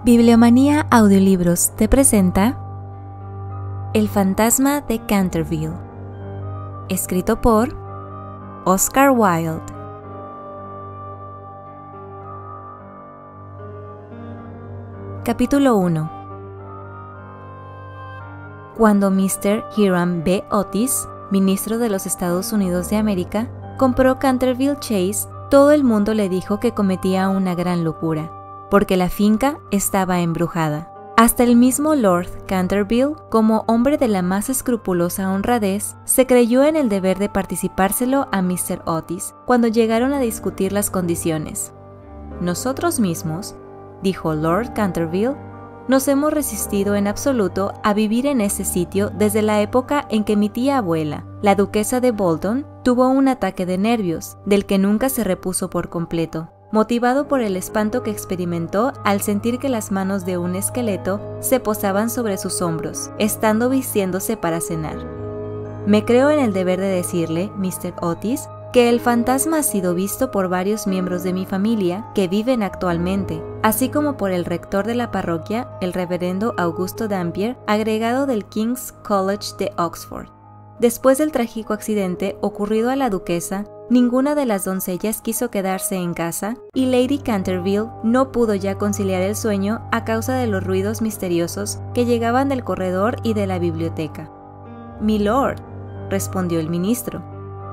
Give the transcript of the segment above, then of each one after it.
Bibliomanía Audiolibros te presenta El fantasma de Canterville, escrito por Oscar Wilde. Capítulo 1. Cuando Mr. Hiram B. Otis, ministro de los Estados Unidos de América, compró Canterville Chase, todo el mundo le dijo que cometía una gran locura, porque la finca estaba embrujada. Hasta el mismo Lord Canterville, como hombre de la más escrupulosa honradez, se creyó en el deber de participárselo a Mr. Otis cuando llegaron a discutir las condiciones. Nosotros mismos, dijo Lord Canterville, nos hemos resistido en absoluto a vivir en ese sitio desde la época en que mi tía abuela, la duquesa de Bolton, tuvo un ataque de nervios, del que nunca se repuso por completo, motivado por el espanto que experimentó al sentir que las manos de un esqueleto se posaban sobre sus hombros, estando vistiéndose para cenar. Me creo en el deber de decirle, Mr. Otis, que el fantasma ha sido visto por varios miembros de mi familia que viven actualmente, así como por el rector de la parroquia, el reverendo Augusto Dampier, agregado del King's College de Oxford. Después del trágico accidente ocurrido a la duquesa, ninguna de las doncellas quiso quedarse en casa y Lady Canterville no pudo ya conciliar el sueño a causa de los ruidos misteriosos que llegaban del corredor y de la biblioteca. «Mi lord», respondió el ministro,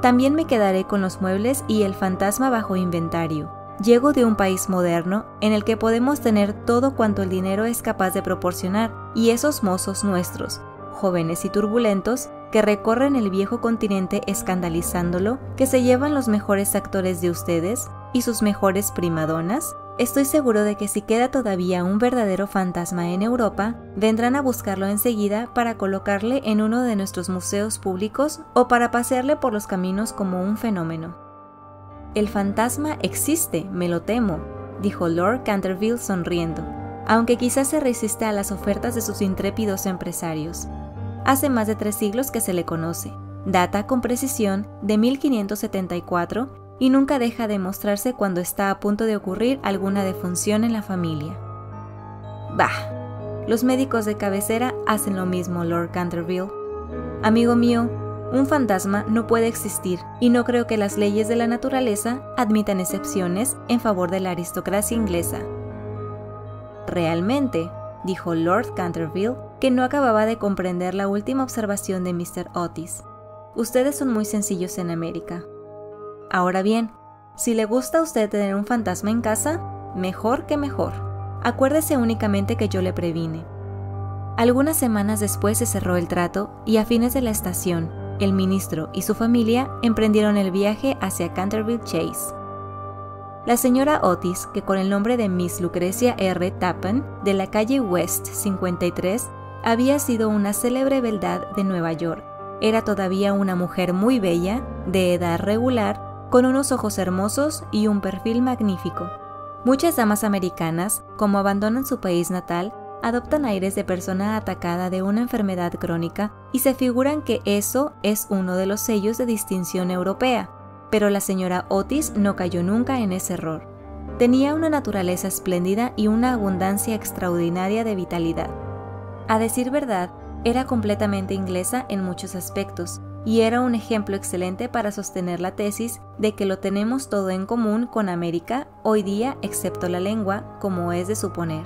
«también me quedaré con los muebles y el fantasma bajo inventario. Llego de un país moderno en el que podemos tener todo cuanto el dinero es capaz de proporcionar, y esos mozos nuestros, jóvenes y turbulentos, que recorren el viejo continente escandalizándolo, que se llevan los mejores actores de ustedes y sus mejores primadonas, estoy seguro de que si queda todavía un verdadero fantasma en Europa, vendrán a buscarlo enseguida para colocarle en uno de nuestros museos públicos o para pasearle por los caminos como un fenómeno». «El fantasma existe, me lo temo», dijo Lord Canterville sonriendo, aunque quizás se resiste a las ofertas de sus intrépidos empresarios. «Hace más de 3 siglos que se le conoce, data con precisión de 1574 y nunca deja de mostrarse cuando está a punto de ocurrir alguna defunción en la familia». «Bah, los médicos de cabecera hacen lo mismo, Lord Canterville. Amigo mío, un fantasma no puede existir y no creo que las leyes de la naturaleza admitan excepciones en favor de la aristocracia inglesa». «Realmente», dijo Lord Canterville, que no acababa de comprender la última observación de Mr. Otis, «ustedes son muy sencillos en América. Ahora bien, si le gusta a usted tener un fantasma en casa, mejor que mejor. Acuérdese únicamente que yo le previne». Algunas semanas después se cerró el trato y a fines de la estación, el ministro y su familia emprendieron el viaje hacia Canterville Chase. La señora Otis, que con el nombre de Miss Lucrecia R. Tappan, de la calle West 53, había sido una célebre beldad de Nueva York, era todavía una mujer muy bella, de edad regular, con unos ojos hermosos y un perfil magnífico. Muchas damas americanas, como abandonan su país natal, adoptan aires de persona atacada de una enfermedad crónica y se figuran que eso es uno de los sellos de distinción europea. Pero la señora Otis no cayó nunca en ese error. Tenía una naturaleza espléndida y una abundancia extraordinaria de vitalidad. A decir verdad, era completamente inglesa en muchos aspectos, y era un ejemplo excelente para sostener la tesis de que lo tenemos todo en común con América hoy día excepto la lengua, como es de suponer.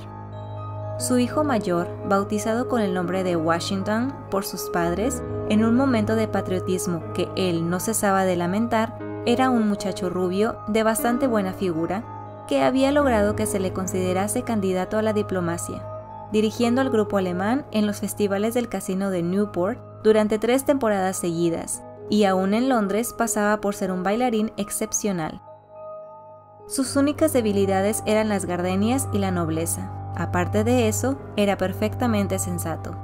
Su hijo mayor, bautizado con el nombre de Washington por sus padres, en un momento de patriotismo que él no cesaba de lamentar, era un muchacho rubio de bastante buena figura, que había logrado que se le considerase candidato a la diplomacia, dirigiendo al grupo alemán en los festivales del casino de Newport durante 3 temporadas seguidas, y aún en Londres pasaba por ser un bailarín excepcional. Sus únicas debilidades eran las gardenias y la nobleza. Aparte de eso, era perfectamente sensato.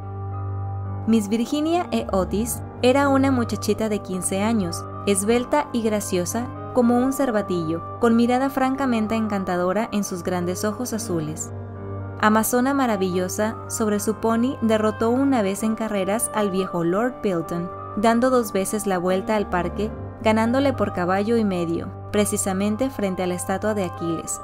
Miss Virginia E. Otis era una muchachita de 15 años, esbelta y graciosa como un cervatillo, con mirada francamente encantadora en sus grandes ojos azules. Amazona maravillosa, sobre su pony derrotó una vez en carreras al viejo Lord Bilton, dando 2 veces la vuelta al parque, ganándole por caballo y medio, precisamente frente a la estatua de Aquiles.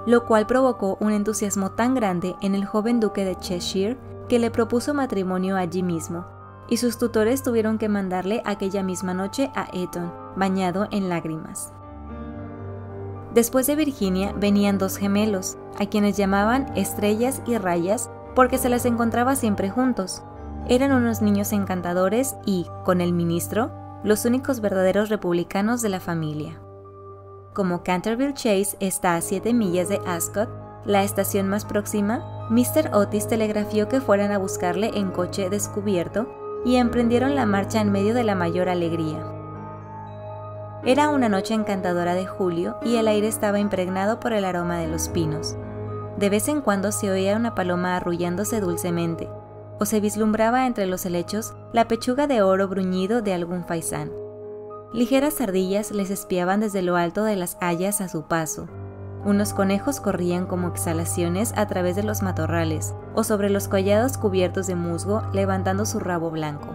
lo cual provocó un entusiasmo tan grande en el joven duque de Cheshire que le propuso matrimonio allí mismo, y sus tutores tuvieron que mandarle aquella misma noche a Eton, bañado en lágrimas. Después de Virginia venían 2 gemelos, a quienes llamaban Estrellas y Rayas porque se les encontraba siempre juntos. Eran unos niños encantadores y, con el ministro, los únicos verdaderos republicanos de la familia. Como Canterville Chase está a 7 millas de Ascot, la estación más próxima, Mr. Otis telegrafió que fueran a buscarle en coche descubierto y emprendieron la marcha en medio de la mayor alegría. Era una noche encantadora de julio y el aire estaba impregnado por el aroma de los pinos. De vez en cuando se oía una paloma arrullándose dulcemente, o se vislumbraba entre los helechos la pechuga de oro bruñido de algún faisán. Ligeras ardillas les espiaban desde lo alto de las hayas a su paso. Unos conejos corrían como exhalaciones a través de los matorrales o sobre los collados cubiertos de musgo levantando su rabo blanco.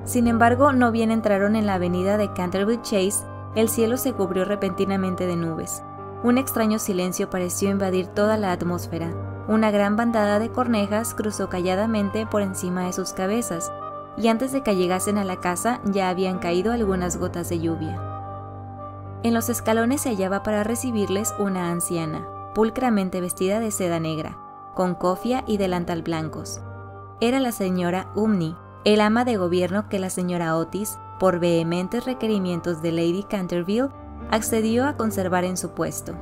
Sin embargo, no bien entraron en la avenida de Canterville Chase, el cielo se cubrió repentinamente de nubes. Un extraño silencio pareció invadir toda la atmósfera. Una gran bandada de cornejas cruzó calladamente por encima de sus cabezas, y antes de que llegasen a la casa ya habían caído algunas gotas de lluvia. En los escalones se hallaba para recibirles una anciana, pulcramente vestida de seda negra, con cofia y delantal blancos. Era la señora Umney, el ama de gobierno que la señora Otis, por vehementes requerimientos de Lady Canterville, accedió a conservar en su puesto.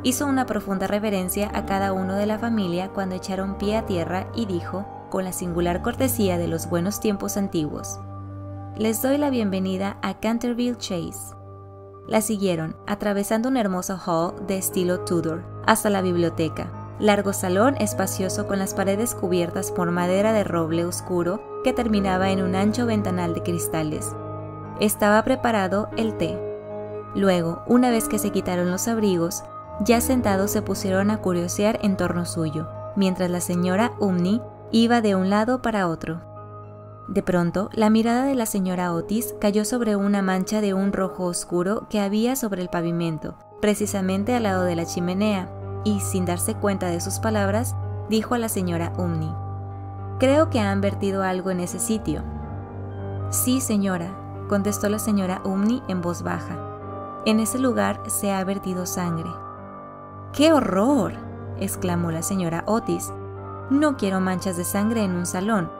Hizo una profunda reverencia a cada uno de la familia cuando echaron pie a tierra y dijo, con la singular cortesía de los buenos tiempos antiguos: «Les doy la bienvenida a Canterville Chase». La siguieron, atravesando un hermoso hall de estilo Tudor, hasta la biblioteca, largo salón espacioso con las paredes cubiertas por madera de roble oscuro que terminaba en un ancho ventanal de cristales. Estaba preparado el té. Luego, una vez que se quitaron los abrigos, ya sentados se pusieron a curiosear en torno suyo, mientras la señora Umney iba de un lado para otro. De pronto, la mirada de la señora Otis cayó sobre una mancha de un rojo oscuro que había sobre el pavimento, precisamente al lado de la chimenea, y, sin darse cuenta de sus palabras, dijo a la señora Umney: «Creo que han vertido algo en ese sitio». «Sí, señora», contestó la señora Umney en voz baja. «En ese lugar se ha vertido sangre». «¡Qué horror!», exclamó la señora Otis. «No quiero manchas de sangre en un salón.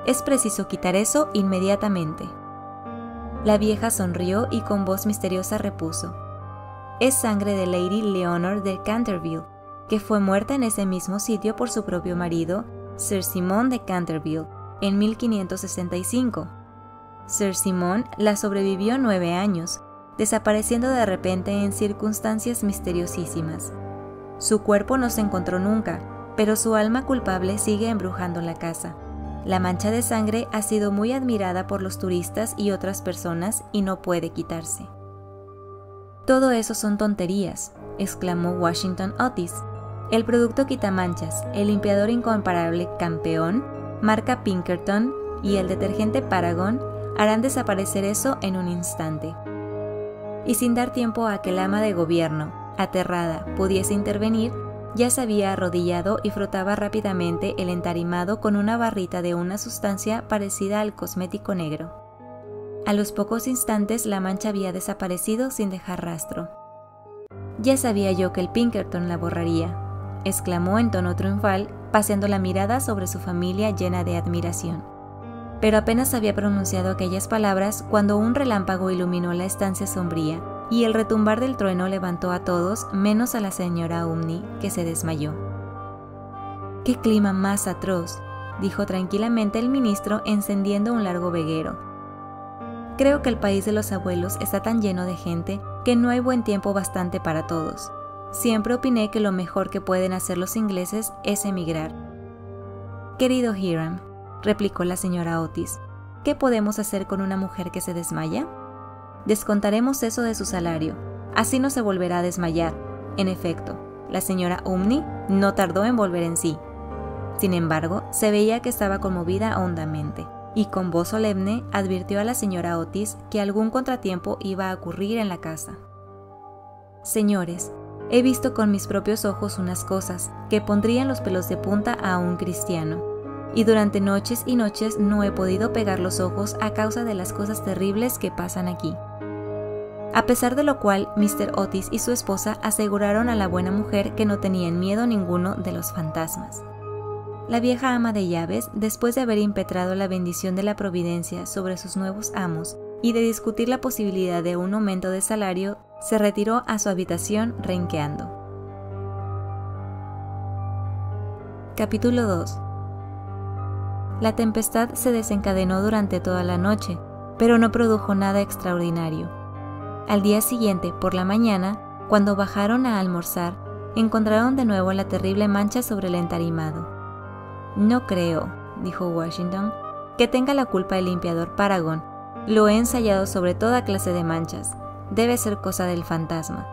Es preciso quitar eso inmediatamente». La vieja sonrió y con voz misteriosa repuso: «Es sangre de Lady Leonor de Canterville, que fue muerta en ese mismo sitio por su propio marido, Sir Simon de Canterville, en 1565. Sir Simon la sobrevivió 9 años, desapareciendo de repente en circunstancias misteriosísimas. Su cuerpo no se encontró nunca, pero su alma culpable sigue embrujando la casa. La mancha de sangre ha sido muy admirada por los turistas y otras personas y no puede quitarse». «Todo eso son tonterías», exclamó Washington Otis. «El producto quitamanchas, el limpiador incomparable Campeón, marca Pinkerton y el detergente Paragon harán desaparecer eso en un instante». Y sin dar tiempo a que el ama de gobierno, aterrada, pudiese intervenir, ya se había arrodillado y frotaba rápidamente el entarimado con una barrita de una sustancia parecida al cosmético negro. A los pocos instantes la mancha había desaparecido sin dejar rastro. «Ya sabía yo que el Pinkerton la borraría», exclamó en tono triunfal, paseando la mirada sobre su familia llena de admiración. Pero apenas había pronunciado aquellas palabras cuando un relámpago iluminó la estancia sombría, y el retumbar del trueno levantó a todos menos a la señora Umney, que se desmayó. «¡Qué clima más atroz!», dijo tranquilamente el ministro encendiendo un largo veguero. «Creo que el país de los abuelos está tan lleno de gente que no hay buen tiempo bastante para todos. Siempre opiné que lo mejor que pueden hacer los ingleses es emigrar». «Querido Hiram», replicó la señora Otis, «¿qué podemos hacer con una mujer que se desmaya? Descontaremos eso de su salario, así no se volverá a desmayar». En efecto, la señora Umney no tardó en volver en sí. Sin embargo, se veía que estaba conmovida hondamente, y con voz solemne advirtió a la señora Otis que algún contratiempo iba a ocurrir en la casa. «Señores, he visto con mis propios ojos unas cosas que pondrían los pelos de punta a un cristiano, y durante noches y noches no he podido pegar los ojos a causa de las cosas terribles que pasan aquí. A pesar de lo cual, Mr. Otis y su esposa aseguraron a la buena mujer que no tenían miedo ninguno de los fantasmas. La vieja ama de llaves, después de haber impetrado la bendición de la providencia sobre sus nuevos amos y de discutir la posibilidad de un aumento de salario, se retiró a su habitación renqueando. Capítulo 2. La tempestad se desencadenó durante toda la noche, pero no produjo nada extraordinario. Al día siguiente, por la mañana, cuando bajaron a almorzar, encontraron de nuevo la terrible mancha sobre el entarimado. «No creo», dijo Washington, «que tenga la culpa el limpiador Paragon. Lo he ensayado sobre toda clase de manchas. Debe ser cosa del fantasma».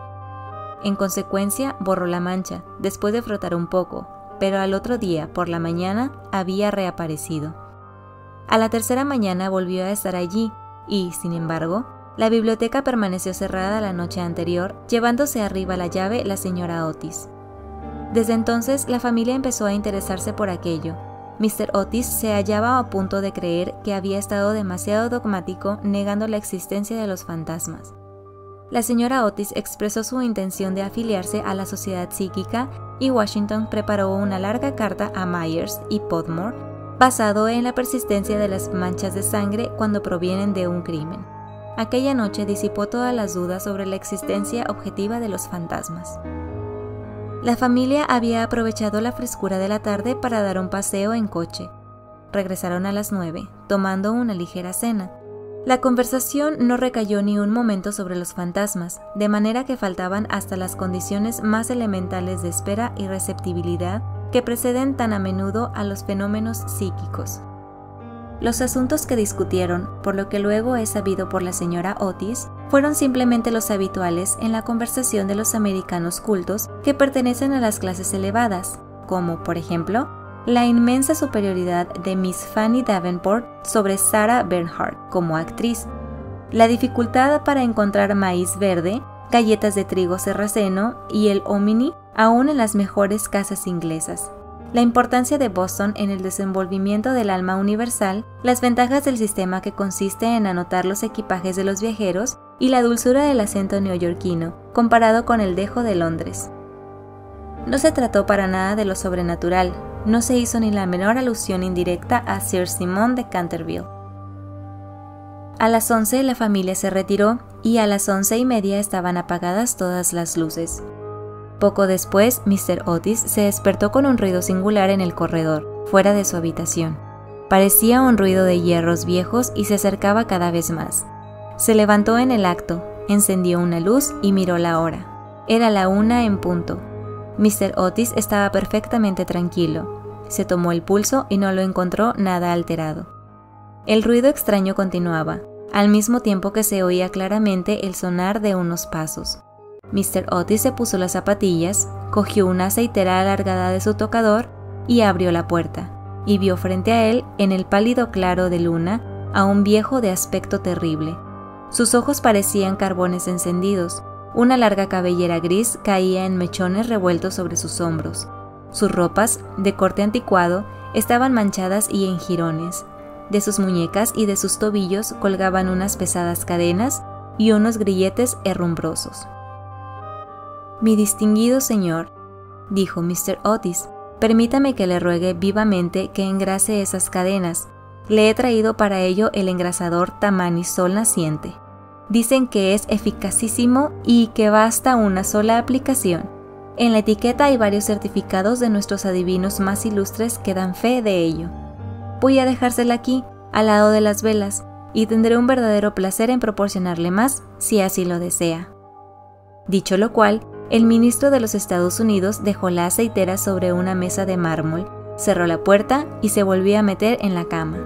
En consecuencia, borró la mancha, después de frotar un poco, pero al otro día, por la mañana, había reaparecido. A la tercera mañana volvió a estar allí y, sin embargo, la biblioteca permaneció cerrada la noche anterior, llevándose arriba la llave la señora Otis. Desde entonces, la familia empezó a interesarse por aquello. Mr. Otis se hallaba a punto de creer que había estado demasiado dogmático negando la existencia de los fantasmas. La señora Otis expresó su intención de afiliarse a la sociedad psíquica y Washington preparó una larga carta a Myers y Podmore basado en la persistencia de las manchas de sangre cuando provienen de un crimen. Aquella noche disipó todas las dudas sobre la existencia objetiva de los fantasmas. La familia había aprovechado la frescura de la tarde para dar un paseo en coche. Regresaron a las 9, tomando una ligera cena. La conversación no recayó ni un momento sobre los fantasmas, de manera que faltaban hasta las condiciones más elementales de espera y receptibilidad que preceden tan a menudo a los fenómenos psíquicos. Los asuntos que discutieron, por lo que luego es sabido por la señora Otis, fueron simplemente los habituales en la conversación de los americanos cultos que pertenecen a las clases elevadas, como, por ejemplo, la inmensa superioridad de Miss Fanny Davenport sobre Sarah Bernhardt como actriz, la dificultad para encontrar maíz verde, galletas de trigo sarraceno y el hominy aún en las mejores casas inglesas, la importancia de Boston en el desenvolvimiento del alma universal, las ventajas del sistema que consiste en anotar los equipajes de los viajeros y la dulzura del acento neoyorquino, comparado con el dejo de Londres. No se trató para nada de lo sobrenatural, no se hizo ni la menor alusión indirecta a Sir Simon de Canterville. A las 11 la familia se retiró y a las 11:30 estaban apagadas todas las luces. Poco después, Mr. Otis se despertó con un ruido singular en el corredor, fuera de su habitación. Parecía un ruido de hierros viejos y se acercaba cada vez más. Se levantó en el acto, encendió una luz y miró la hora. Era la 1 en punto. Mr. Otis estaba perfectamente tranquilo. Se tomó el pulso y no lo encontró nada alterado. El ruido extraño continuaba, al mismo tiempo que se oía claramente el sonar de unos pasos. Mr. Otis se puso las zapatillas, cogió una aceitera alargada de su tocador y abrió la puerta, y vio frente a él, en el pálido claro de luna, a un viejo de aspecto terrible. Sus ojos parecían carbones encendidos, una larga cabellera gris caía en mechones revueltos sobre sus hombros. Sus ropas, de corte anticuado, estaban manchadas y en jirones. De sus muñecas y de sus tobillos colgaban unas pesadas cadenas y unos grilletes herrumbrosos. «Mi distinguido señor», dijo Mr. Otis, «permítame que le ruegue vivamente que engrase esas cadenas. Le he traído para ello el engrasador Tammany Sol Naciente. Dicen que es eficacísimo y que basta una sola aplicación. En la etiqueta hay varios certificados de nuestros adivinos más ilustres que dan fe de ello. Voy a dejársela aquí, al lado de las velas, y tendré un verdadero placer en proporcionarle más, si así lo desea». Dicho lo cual, el ministro de los Estados Unidos dejó la aceitera sobre una mesa de mármol, cerró la puerta y se volvió a meter en la cama.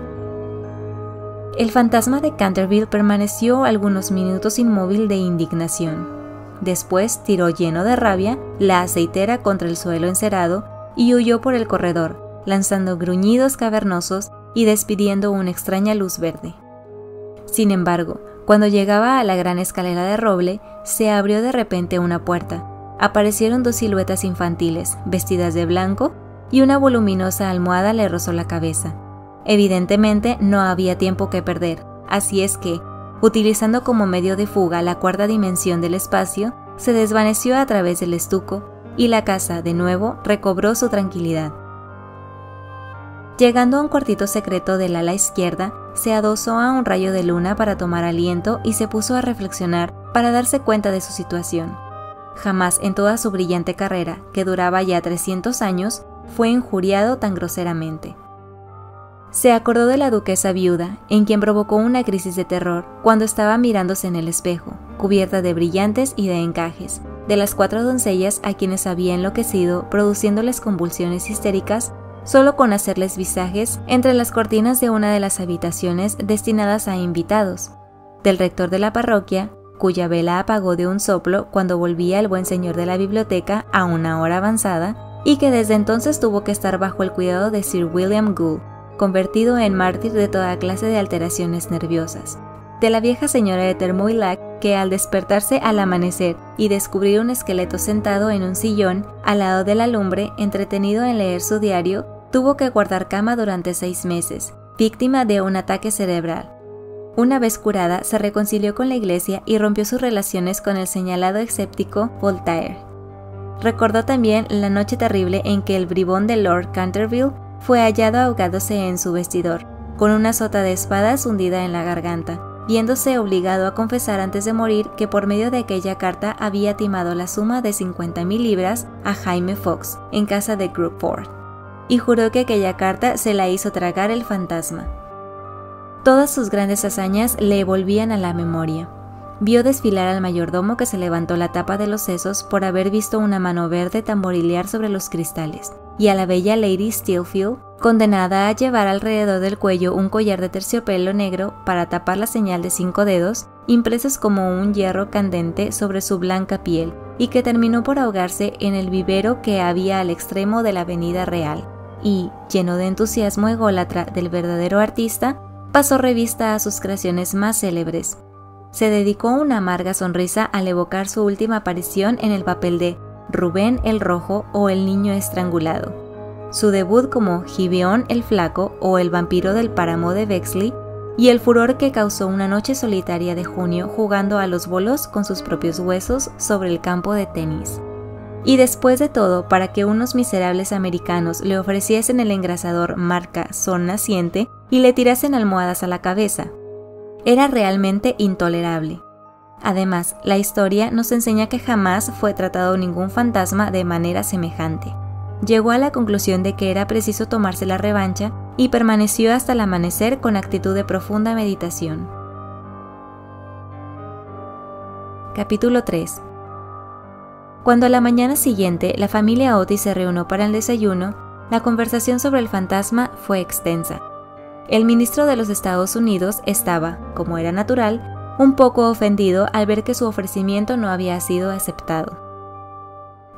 El fantasma de Canterville permaneció algunos minutos inmóvil de indignación. Después tiró lleno de rabia la aceitera contra el suelo encerado y huyó por el corredor, lanzando gruñidos cavernosos y despidiendo una extraña luz verde. Sin embargo, cuando llegaba a la gran escalera de roble, se abrió de repente una puerta. aparecieron 2 siluetas infantiles, vestidas de blanco, y una voluminosa almohada le rozó la cabeza. Evidentemente no había tiempo que perder, así es que, utilizando como medio de fuga la cuarta dimensión del espacio, se desvaneció a través del estuco, y la casa, de nuevo, recobró su tranquilidad. Llegando a un cuartito secreto del ala izquierda, se adosó a un rayo de luna para tomar aliento y se puso a reflexionar para darse cuenta de su situación. Jamás en toda su brillante carrera, que duraba ya 300 años, fue injuriado tan groseramente. Se acordó de la duquesa viuda, en quien provocó una crisis de terror cuando estaba mirándose en el espejo, cubierta de brillantes y de encajes, de las 4 doncellas a quienes había enloquecido, produciéndoles convulsiones histéricas solo con hacerles visajes entre las cortinas de una de las habitaciones destinadas a invitados, del rector de la parroquia, cuya vela apagó de un soplo cuando volvía el buen señor de la biblioteca a una hora avanzada, y que desde entonces tuvo que estar bajo el cuidado de Sir William Gould, convertido en mártir de toda clase de alteraciones nerviosas, de la vieja señora de Termoilac, que al despertarse al amanecer y descubrir un esqueleto sentado en un sillón al lado de la lumbre, entretenido en leer su diario, tuvo que guardar cama durante 6 meses, víctima de un ataque cerebral. Una vez curada, se reconcilió con la Iglesia y rompió sus relaciones con el señalado escéptico Voltaire. Recordó también la noche terrible en que el bribón de Lord Canterville fue hallado ahogándose en su vestidor, con una sota de espadas hundida en la garganta, viéndose obligado a confesar antes de morir que por medio de aquella carta había timado la suma de 50,000 libras a Jaime Fox, en casa de Crookford, y juró que aquella carta se la hizo tragar el fantasma. Todas sus grandes hazañas le volvían a la memoria. Vio desfilar al mayordomo que se levantó la tapa de los sesos por haber visto una mano verde tamborilear sobre los cristales, y a la bella Lady Steelfield, condenada a llevar alrededor del cuello un collar de terciopelo negro para tapar la señal de 5 dedos, impresos como un hierro candente sobre su blanca piel, y que terminó por ahogarse en el vivero que había al extremo de la Avenida Real, y, lleno de entusiasmo ególatra del verdadero artista, pasó revista a sus creaciones más célebres. Se dedicó una amarga sonrisa al evocar su última aparición en el papel de Rubén el Rojo o el Niño Estrangulado, su debut como Gibeón el Flaco o el Vampiro del Páramo de Bexley, y el furor que causó una noche solitaria de junio jugando a los bolos con sus propios huesos sobre el campo de tenis. Y después de todo, para que unos miserables americanos le ofreciesen el engrasador marca Sol Naciente y le tirasen almohadas a la cabeza. Era realmente intolerable. Además, la historia nos enseña que jamás fue tratado ningún fantasma de manera semejante. Llegó a la conclusión de que era preciso tomarse la revancha y permaneció hasta el amanecer con actitud de profunda meditación. Capítulo 3. Cuando a la mañana siguiente la familia Otis se reunió para el desayuno, la conversación sobre el fantasma fue extensa. El ministro de los Estados Unidos estaba, como era natural, un poco ofendido al ver que su ofrecimiento no había sido aceptado.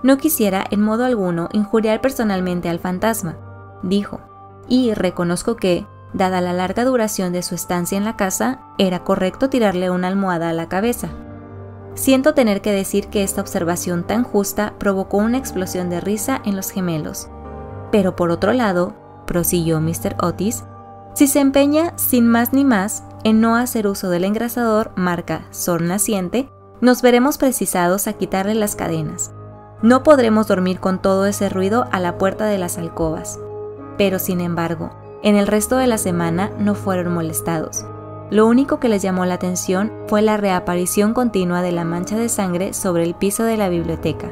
No quisiera en modo alguno injuriar personalmente al fantasma, dijo, y reconozco que, dada la larga duración de su estancia en la casa, era correcto tirarle una almohada a la cabeza. Siento tener que decir que esta observación tan justa provocó una explosión de risa en los gemelos. Pero por otro lado, prosiguió Mr. Otis, si se empeña, sin más ni más, en no hacer uso del engrasador marca Sol Naciente, nos veremos precisados a quitarle las cadenas. No podremos dormir con todo ese ruido a la puerta de las alcobas. Pero sin embargo, en el resto de la semana no fueron molestados. Lo único que les llamó la atención fue la reaparición continua de la mancha de sangre sobre el piso de la biblioteca.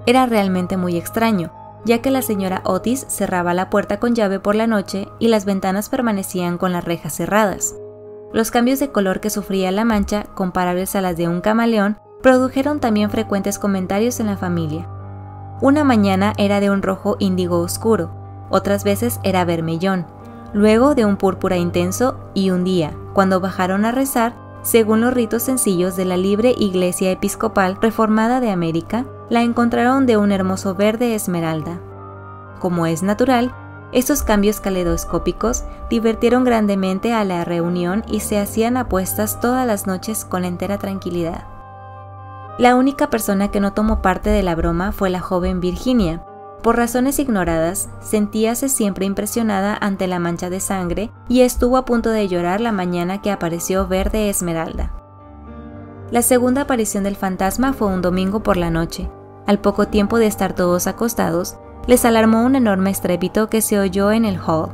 Era realmente muy extraño, ya que la señora Otis cerraba la puerta con llave por la noche y las ventanas permanecían con las rejas cerradas. Los cambios de color que sufría la mancha, comparables a las de un camaleón, produjeron también frecuentes comentarios en la familia. Una mañana era de un rojo índigo oscuro, otras veces era vermellón, luego de un púrpura intenso y un día, cuando bajaron a rezar, según los ritos sencillos de la libre Iglesia Episcopal Reformada de América, la encontraron de un hermoso verde esmeralda. Como es natural, estos cambios caleidoscópicos divirtieron grandemente a la reunión y se hacían apuestas todas las noches con entera tranquilidad. La única persona que no tomó parte de la broma fue la joven Virginia. Por razones ignoradas, sentíase siempre impresionada ante la mancha de sangre y estuvo a punto de llorar la mañana que apareció verde esmeralda. La segunda aparición del fantasma fue un domingo por la noche. Al poco tiempo de estar todos acostados, les alarmó un enorme estrépito que se oyó en el hall.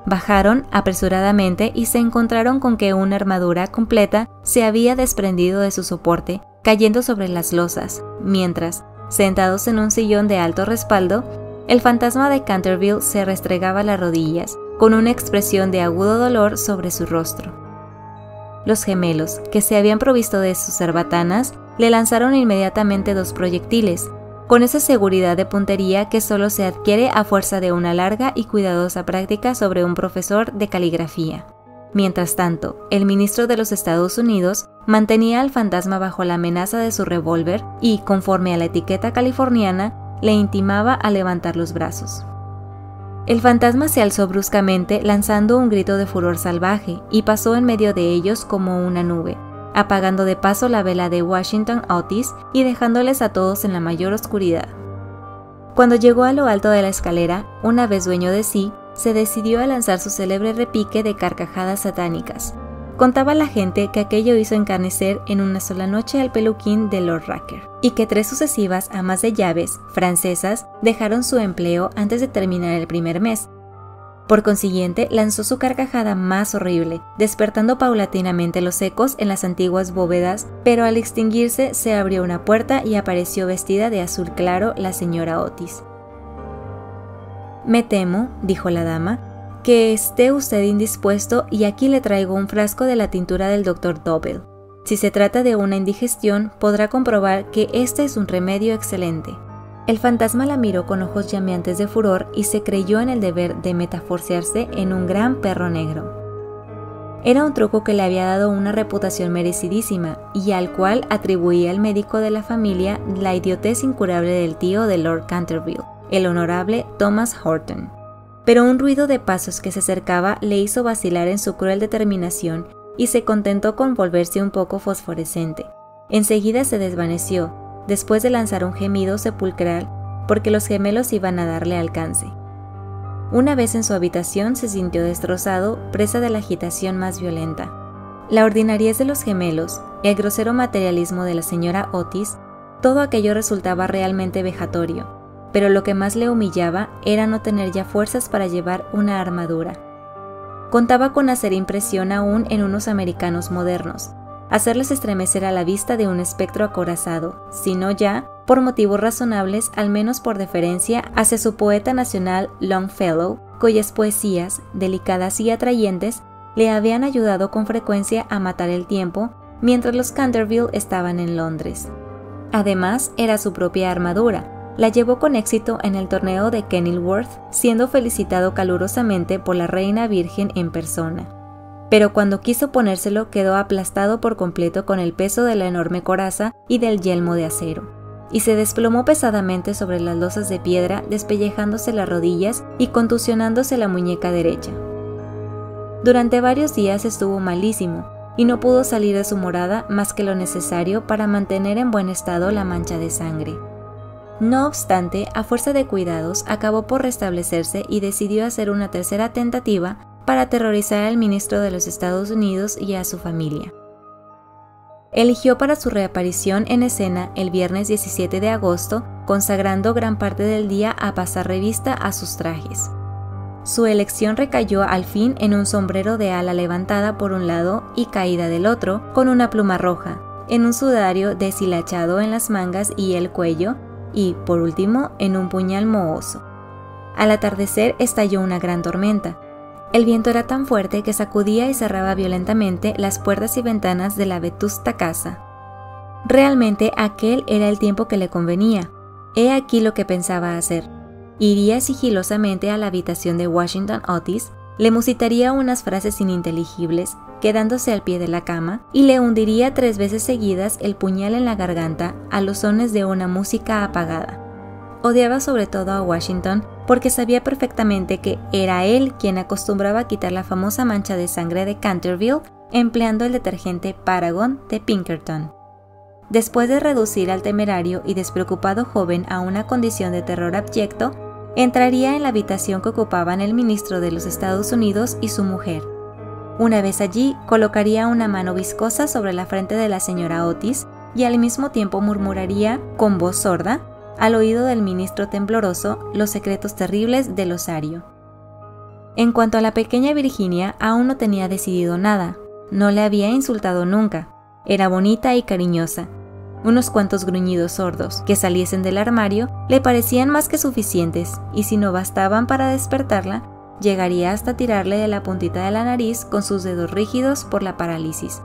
Bajaron apresuradamente y se encontraron con que una armadura completa se había desprendido de su soporte, cayendo sobre las losas, mientras, sentados en un sillón de alto respaldo, el fantasma de Canterville se restregaba las rodillas, con una expresión de agudo dolor sobre su rostro. Los gemelos, que se habían provisto de sus cerbatanas, le lanzaron inmediatamente 2 proyectiles, con esa seguridad de puntería que solo se adquiere a fuerza de una larga y cuidadosa práctica sobre un profesor de caligrafía. Mientras tanto, el ministro de los Estados Unidos mantenía al fantasma bajo la amenaza de su revólver y, conforme a la etiqueta californiana, le intimaba a levantar los brazos. El fantasma se alzó bruscamente lanzando un grito de furor salvaje y pasó en medio de ellos como una nube, apagando de paso la vela de Washington Otis y dejándoles a todos en la mayor oscuridad. Cuando llegó a lo alto de la escalera, una vez dueño de sí, se decidió a lanzar su célebre repique de carcajadas satánicas. Contaba la gente que aquello hizo encarnecer en una sola noche al peluquín de Lord Racker, y que 3 sucesivas amas de llaves, francesas, dejaron su empleo antes de terminar el primer mes. Por consiguiente, lanzó su carcajada más horrible, despertando paulatinamente los ecos en las antiguas bóvedas, pero al extinguirse se abrió una puerta y apareció vestida de azul claro la señora Otis. «Me temo», dijo la dama, «que esté usted indispuesto y aquí le traigo un frasco de la tintura del Dr. Dobell. Si se trata de una indigestión, podrá comprobar que este es un remedio excelente». El fantasma la miró con ojos llameantes de furor y se creyó en el deber de metaforciarse en un gran perro negro. Era un truco que le había dado una reputación merecidísima y al cual atribuía el médico de la familia la idiotez incurable del tío de Lord Canterville, el honorable Thomas Horton. Pero un ruido de pasos que se acercaba le hizo vacilar en su cruel determinación y se contentó con volverse un poco fosforescente. Enseguida se desvaneció, después de lanzar un gemido sepulcral porque los gemelos iban a darle alcance. Una vez en su habitación se sintió destrozado, presa de la agitación más violenta. La ordinariez de los gemelos, el grosero materialismo de la señora Otis, todo aquello resultaba realmente vejatorio, pero lo que más le humillaba era no tener ya fuerzas para llevar una armadura. Contaba con hacer impresión aún en unos americanos modernos, hacerles estremecer a la vista de un espectro acorazado, sino ya, por motivos razonables, al menos por deferencia hacia su poeta nacional Longfellow, cuyas poesías, delicadas y atrayentes, le habían ayudado con frecuencia a matar el tiempo mientras los Canterville estaban en Londres. Además, era su propia armadura. La llevó con éxito en el torneo de Kenilworth, siendo felicitado calurosamente por la reina virgen en persona. Pero cuando quiso ponérselo quedó aplastado por completo con el peso de la enorme coraza y del yelmo de acero, y se desplomó pesadamente sobre las losas de piedra, despellejándose las rodillas y contusionándose la muñeca derecha. Durante varios días estuvo malísimo, y no pudo salir de su morada más que lo necesario para mantener en buen estado la mancha de sangre. No obstante, a fuerza de cuidados, acabó por restablecerse y decidió hacer una tercera tentativa para aterrorizar al ministro de los Estados Unidos y a su familia. Eligió para su reaparición en escena el viernes 17 de agosto, consagrando gran parte del día a pasar revista a sus trajes. Su elección recayó al fin en un sombrero de ala levantada por un lado y caída del otro, con una pluma roja, en un sudario deshilachado en las mangas y el cuello, y, por último, en un puñal mohoso. Al atardecer estalló una gran tormenta. El viento era tan fuerte que sacudía y cerraba violentamente las puertas y ventanas de la vetusta casa. Realmente aquel era el tiempo que le convenía. He aquí lo que pensaba hacer. Iría sigilosamente a la habitación de Washington Otis, le musitaría unas frases ininteligibles, quedándose al pie de la cama, y le hundiría 3 veces seguidas el puñal en la garganta a los sones de una música apagada. Odiaba sobre todo a Washington porque sabía perfectamente que era él quien acostumbraba a quitar la famosa mancha de sangre de Canterville empleando el detergente Paragon de Pinkerton. después de reducir al temerario y despreocupado joven a una condición de terror abyecto, entraría en la habitación que ocupaban el ministro de los Estados Unidos y su mujer. Una vez allí, colocaría una mano viscosa sobre la frente de la señora Otis y al mismo tiempo murmuraría, con voz sorda, al oído del ministro tembloroso, los secretos terribles del osario. En cuanto a la pequeña Virginia, aún no tenía decidido nada. No le había insultado nunca. Era bonita y cariñosa. Unos cuantos gruñidos sordos que saliesen del armario le parecían más que suficientes, y si no bastaban para despertarla, llegaría hasta tirarle de la puntita de la nariz con sus dedos rígidos por la parálisis.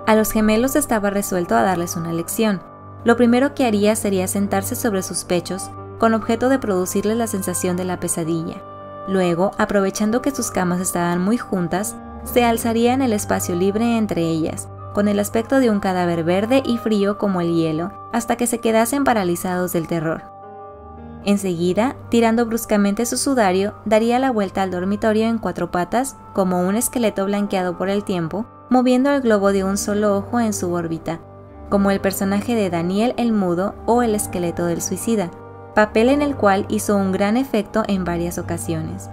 A los gemelos estaba resuelto a darles una lección. Lo primero que haría sería sentarse sobre sus pechos, con objeto de producirles la sensación de la pesadilla. Luego, aprovechando que sus camas estaban muy juntas, se alzaría en el espacio libre entre ellas, con el aspecto de un cadáver verde y frío como el hielo, hasta que se quedasen paralizados del terror. Enseguida, tirando bruscamente su sudario, daría la vuelta al dormitorio en 4 patas, como un esqueleto blanqueado por el tiempo, moviendo el globo de un solo ojo en su órbita, como el personaje de Daniel el Mudo o el esqueleto del suicida, papel en el cual hizo un gran efecto en varias ocasiones.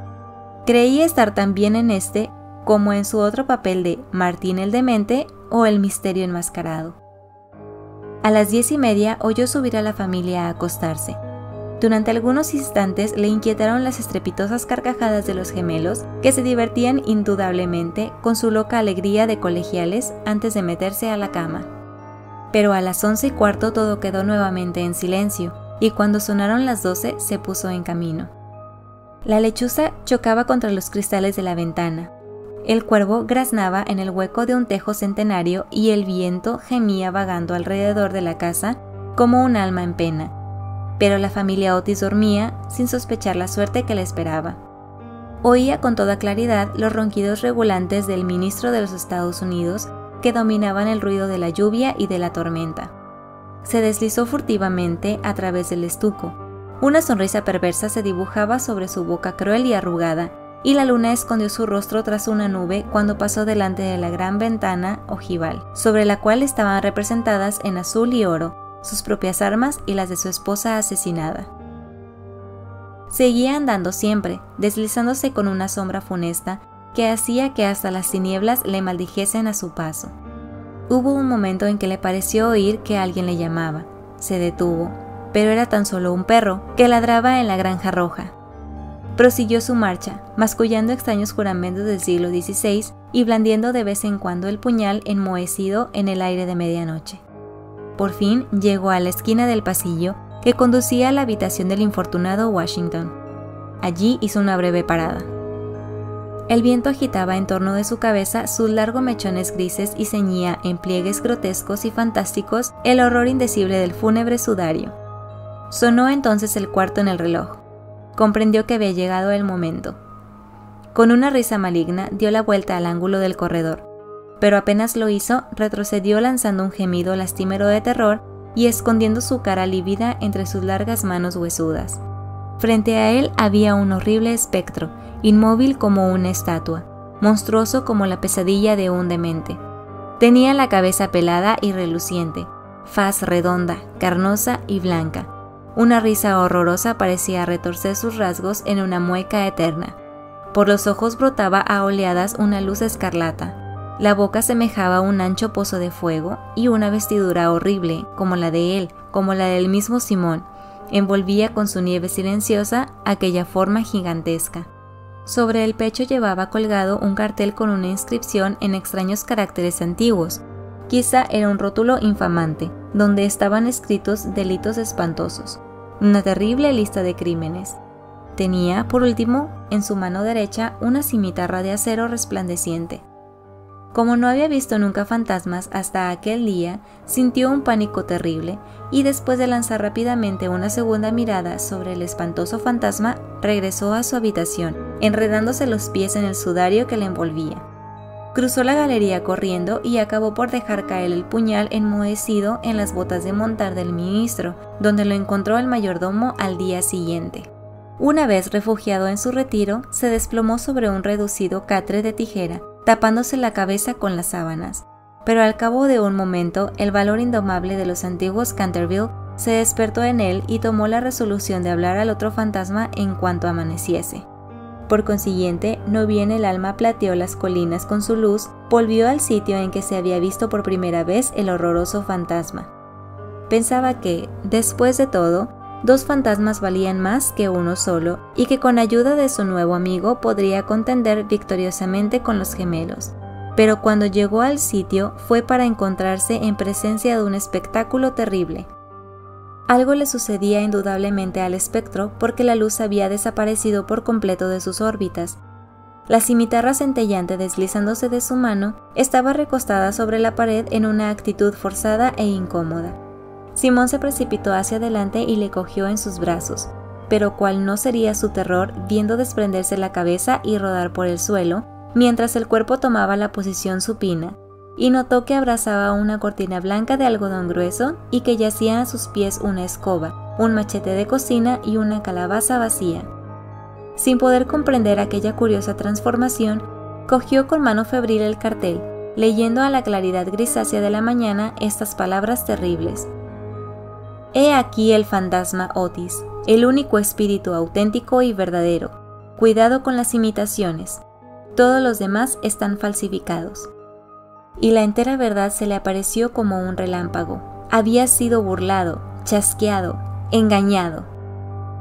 Creía estar tan bien en este como en su otro papel de Martín el Demente o el Misterio Enmascarado. A las 10:30 oyó subir a la familia a acostarse. Durante algunos instantes le inquietaron las estrepitosas carcajadas de los gemelos, que se divertían indudablemente con su loca alegría de colegiales antes de meterse a la cama. Pero a las 11:15 todo quedó nuevamente en silencio, y cuando sonaron las 12 se puso en camino. La lechuza chocaba contra los cristales de la ventana. El cuervo graznaba en el hueco de un tejo centenario y el viento gemía vagando alrededor de la casa como un alma en pena. Pero la familia Otis dormía sin sospechar la suerte que le esperaba. Oía con toda claridad los ronquidos regulantes del ministro de los Estados Unidos que dominaban el ruido de la lluvia y de la tormenta. Se deslizó furtivamente a través del estuco. Una sonrisa perversa se dibujaba sobre su boca cruel y arrugada, y la luna escondió su rostro tras una nube cuando pasó delante de la gran ventana ojival, sobre la cual estaban representadas en azul y oro sus propias armas y las de su esposa asesinada. Seguía andando siempre, deslizándose con una sombra funesta que hacía que hasta las tinieblas le maldijesen a su paso. Hubo un momento en que le pareció oír que alguien le llamaba. Se detuvo, pero era tan solo un perro que ladraba en la granja roja. Prosiguió su marcha, mascullando extraños juramentos del siglo XVI y blandiendo de vez en cuando el puñal enmohecido en el aire de medianoche. Por fin llegó a la esquina del pasillo que conducía a la habitación del infortunado Washington. Allí hizo una breve parada. El viento agitaba en torno de su cabeza sus largos mechones grises y ceñía en pliegues grotescos y fantásticos el horror indecible del fúnebre sudario. Sonó entonces el cuarto en el reloj. Comprendió que había llegado el momento. Con una risa maligna dio la vuelta al ángulo del corredor, pero apenas lo hizo, retrocedió lanzando un gemido lastimero de terror y escondiendo su cara lívida entre sus largas manos huesudas. Frente a él había un horrible espectro, inmóvil como una estatua, monstruoso como la pesadilla de un demente. Tenía la cabeza pelada y reluciente, faz redonda, carnosa y blanca. Una risa horrorosa parecía retorcer sus rasgos en una mueca eterna. Por los ojos brotaba a oleadas una luz escarlata. La boca semejaba un ancho pozo de fuego y una vestidura horrible, como la de él, como la del mismo Simón, envolvía con su nieve silenciosa aquella forma gigantesca. Sobre el pecho llevaba colgado un cartel con una inscripción en extraños caracteres antiguos. Quizá era un rótulo infamante, donde estaban escritos delitos espantosos, una terrible lista de crímenes. Tenía, por último, en su mano derecha una cimitarra de acero resplandeciente. Como no había visto nunca fantasmas hasta aquel día, sintió un pánico terrible y después de lanzar rápidamente una segunda mirada sobre el espantoso fantasma, regresó a su habitación, enredándose los pies en el sudario que le envolvía. Cruzó la galería corriendo y acabó por dejar caer el puñal enmohecido en las botas de montar del ministro, donde lo encontró el mayordomo al día siguiente. Una vez refugiado en su retiro, se desplomó sobre un reducido catre de tijera, tapándose la cabeza con las sábanas. pero al cabo de un momento el valor indomable de los antiguos Canterville se despertó en él y tomó la resolución de hablar al otro fantasma en cuanto amaneciese. Por consiguiente, no bien el alma plateó las colinas con su luz, volvió al sitio en que se había visto por primera vez el horroroso fantasma. Pensaba que, después de todo, 2 fantasmas valían más que uno solo y que con ayuda de su nuevo amigo podría contender victoriosamente con los gemelos. Pero cuando llegó al sitio fue para encontrarse en presencia de un espectáculo terrible. Algo le sucedía indudablemente al espectro porque la luz había desaparecido por completo de sus órbitas. La cimitarra centellante deslizándose de su mano estaba recostada sobre la pared en una actitud forzada e incómoda. Simón se precipitó hacia adelante y le cogió en sus brazos, pero cuál no sería su terror viendo desprenderse la cabeza y rodar por el suelo, mientras el cuerpo tomaba la posición supina, y notó que abrazaba una cortina blanca de algodón grueso y que yacía a sus pies una escoba, un machete de cocina y una calabaza vacía. Sin poder comprender aquella curiosa transformación, cogió con mano febril el cartel, leyendo a la claridad grisácea de la mañana estas palabras terribles. He aquí el fantasma Otis, el único espíritu auténtico y verdadero. Cuidado con las imitaciones. Todos los demás están falsificados. Y la entera verdad se le apareció como un relámpago. Había sido burlado, chasqueado, engañado.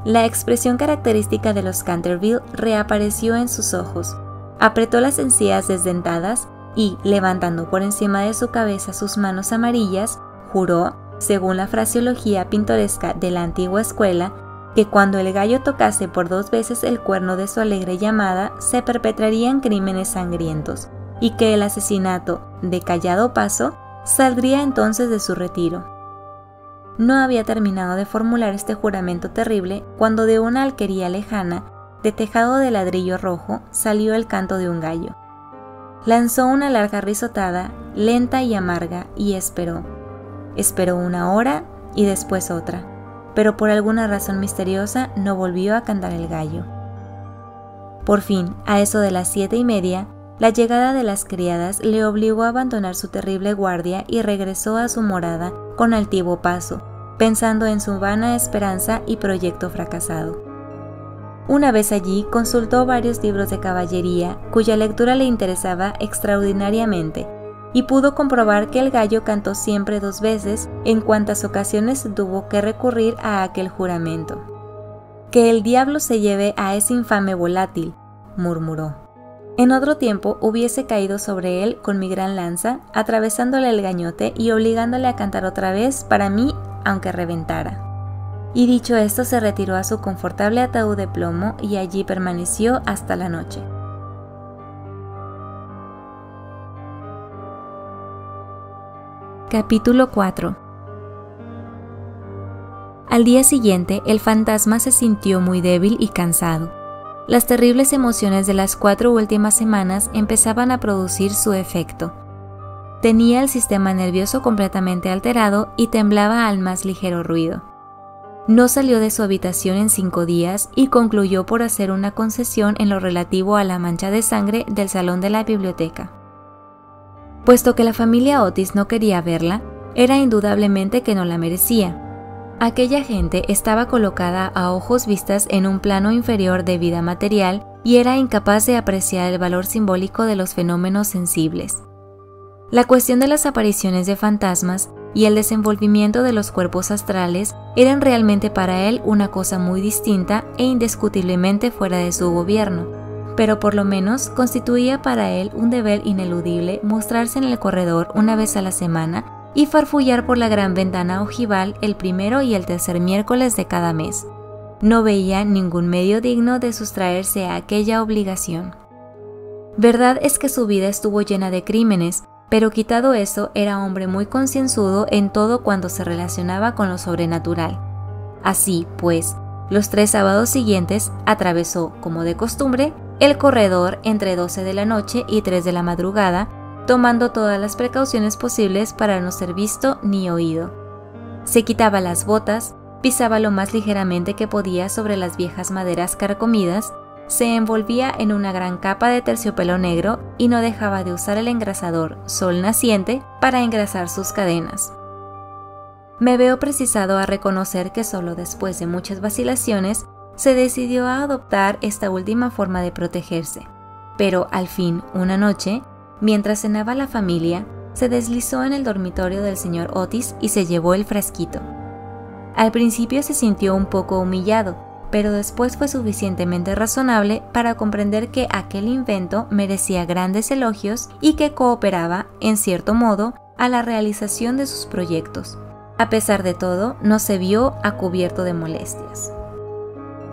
La expresión característica de los Canterville reapareció en sus ojos. Apretó las encías desdentadas y, levantando por encima de su cabeza sus manos amarillas, juró, según la fraseología pintoresca de la antigua escuela, que cuando el gallo tocase por 2 veces el cuerno de su alegre llamada, se perpetrarían crímenes sangrientos, y que el asesinato, de callado paso, saldría entonces de su retiro. No había terminado de formular este juramento terrible cuando de una alquería lejana, de tejado de ladrillo rojo, salió el canto de un gallo. Lanzó una larga risotada, lenta y amarga, y esperó. Esperó 1 hora y después otra, pero por alguna razón misteriosa no volvió a cantar el gallo. Por fin, a eso de las 7:30, la llegada de las criadas le obligó a abandonar su terrible guardia y regresó a su morada con altivo paso, pensando en su vana esperanza y proyecto fracasado. Una vez allí consultó varios libros de caballería cuya lectura le interesaba extraordinariamente y pudo comprobar que el gallo cantó siempre 2 veces en cuantas ocasiones tuvo que recurrir a aquel juramento. «Que el diablo se lleve a ese infame volátil», murmuró. En otro tiempo hubiese caído sobre él con mi gran lanza, atravesándole el gañote y obligándole a cantar otra vez para mí, aunque reventara. Y dicho esto se retiró a su confortable ataúd de plomo y allí permaneció hasta la noche. Capítulo 4. Al día siguiente, el fantasma se sintió muy débil y cansado. Las terribles emociones de las 4 últimas semanas empezaban a producir su efecto. Tenía el sistema nervioso completamente alterado y temblaba al más ligero ruido. No salió de su habitación en 5 días y concluyó por hacer una concesión en lo relativo a la mancha de sangre del salón de la biblioteca. Puesto que la familia Otis no quería verla, era indudablemente que no la merecía. Aquella gente estaba colocada a ojos vistas en un plano inferior de vida material y era incapaz de apreciar el valor simbólico de los fenómenos sensibles. La cuestión de las apariciones de fantasmas y el desenvolvimiento de los cuerpos astrales eran realmente para él una cosa muy distinta e indiscutiblemente fuera de su gobierno. Pero por lo menos constituía para él un deber ineludible mostrarse en el corredor una vez a la semana y farfullar por la gran ventana ojival el 1 y el 3 miércoles de cada mes. No veía ningún medio digno de sustraerse a aquella obligación. Verdad es que su vida estuvo llena de crímenes, pero quitado eso era hombre muy concienzudo en todo cuanto se relacionaba con lo sobrenatural. Así, pues, los 3 sábados siguientes atravesó, como de costumbre, el corredor entre 12 de la noche y 3 de la madrugada, tomando todas las precauciones posibles para no ser visto ni oído. Se quitaba las botas, pisaba lo más ligeramente que podía sobre las viejas maderas carcomidas, se envolvía en una gran capa de terciopelo negro y no dejaba de usar el engrasador Sol Naciente para engrasar sus cadenas. Me veo precisado a reconocer que solo después de muchas vacilaciones se decidió a adoptar esta última forma de protegerse, pero al fin, una noche, mientras cenaba la familia, se deslizó en el dormitorio del señor Otis y se llevó el frasquito. Al principio se sintió un poco humillado, pero después fue suficientemente razonable para comprender que aquel invento merecía grandes elogios y que cooperaba, en cierto modo, a la realización de sus proyectos. A pesar de todo, no se vio a cubierto de molestias.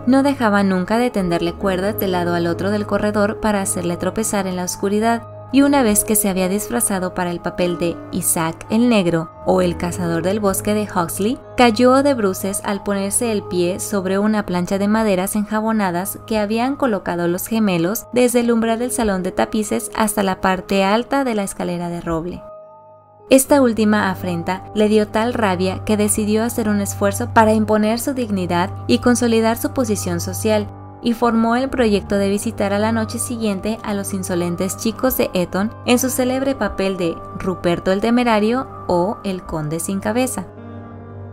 No dejaba nunca de tenderle cuerdas de lado al otro del corredor para hacerle tropezar en la oscuridad, y una vez que se había disfrazado para el papel de Isaac el Negro o el cazador del bosque de Huxley, cayó de bruces al ponerse el pie sobre una plancha de maderas enjabonadas que habían colocado los gemelos desde el umbral del salón de tapices hasta la parte alta de la escalera de roble. Esta última afrenta le dio tal rabia que decidió hacer un esfuerzo para imponer su dignidad y consolidar su posición social, y formó el proyecto de visitar a la noche siguiente a los insolentes chicos de Eton en su célebre papel de Ruperto el Temerario o el Conde sin Cabeza.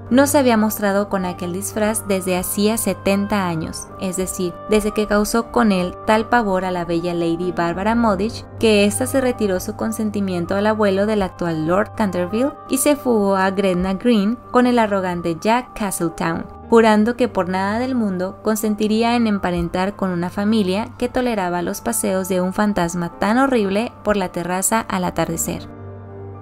No se había mostrado con aquel disfraz desde hacía 70 años, es decir, desde que causó con él tal pavor a la bella Lady Barbara Modish que ésta se retiró su consentimiento al abuelo del actual Lord Canterville y se fugó a Gretna Green con el arrogante Jack Castletown, jurando que por nada del mundo consentiría en emparentar con una familia que toleraba los paseos de un fantasma tan horrible por la terraza al atardecer.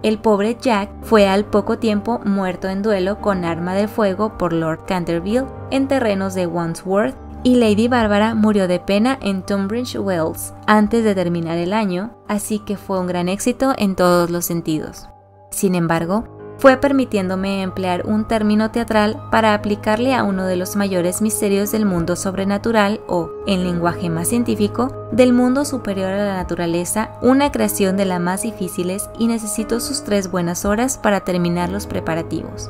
El pobre Jack fue al poco tiempo muerto en duelo con arma de fuego por Lord Canterville en terrenos de Wandsworth, y Lady Bárbara murió de pena en Tunbridge Wells antes de terminar el año, así que fue un gran éxito en todos los sentidos. Sin embargo, fue permitiéndome emplear un término teatral para aplicarle a uno de los mayores misterios del mundo sobrenatural o, en lenguaje más científico, del mundo superior a la naturaleza, una creación de las más difíciles, y necesitó sus 3 buenas horas para terminar los preparativos.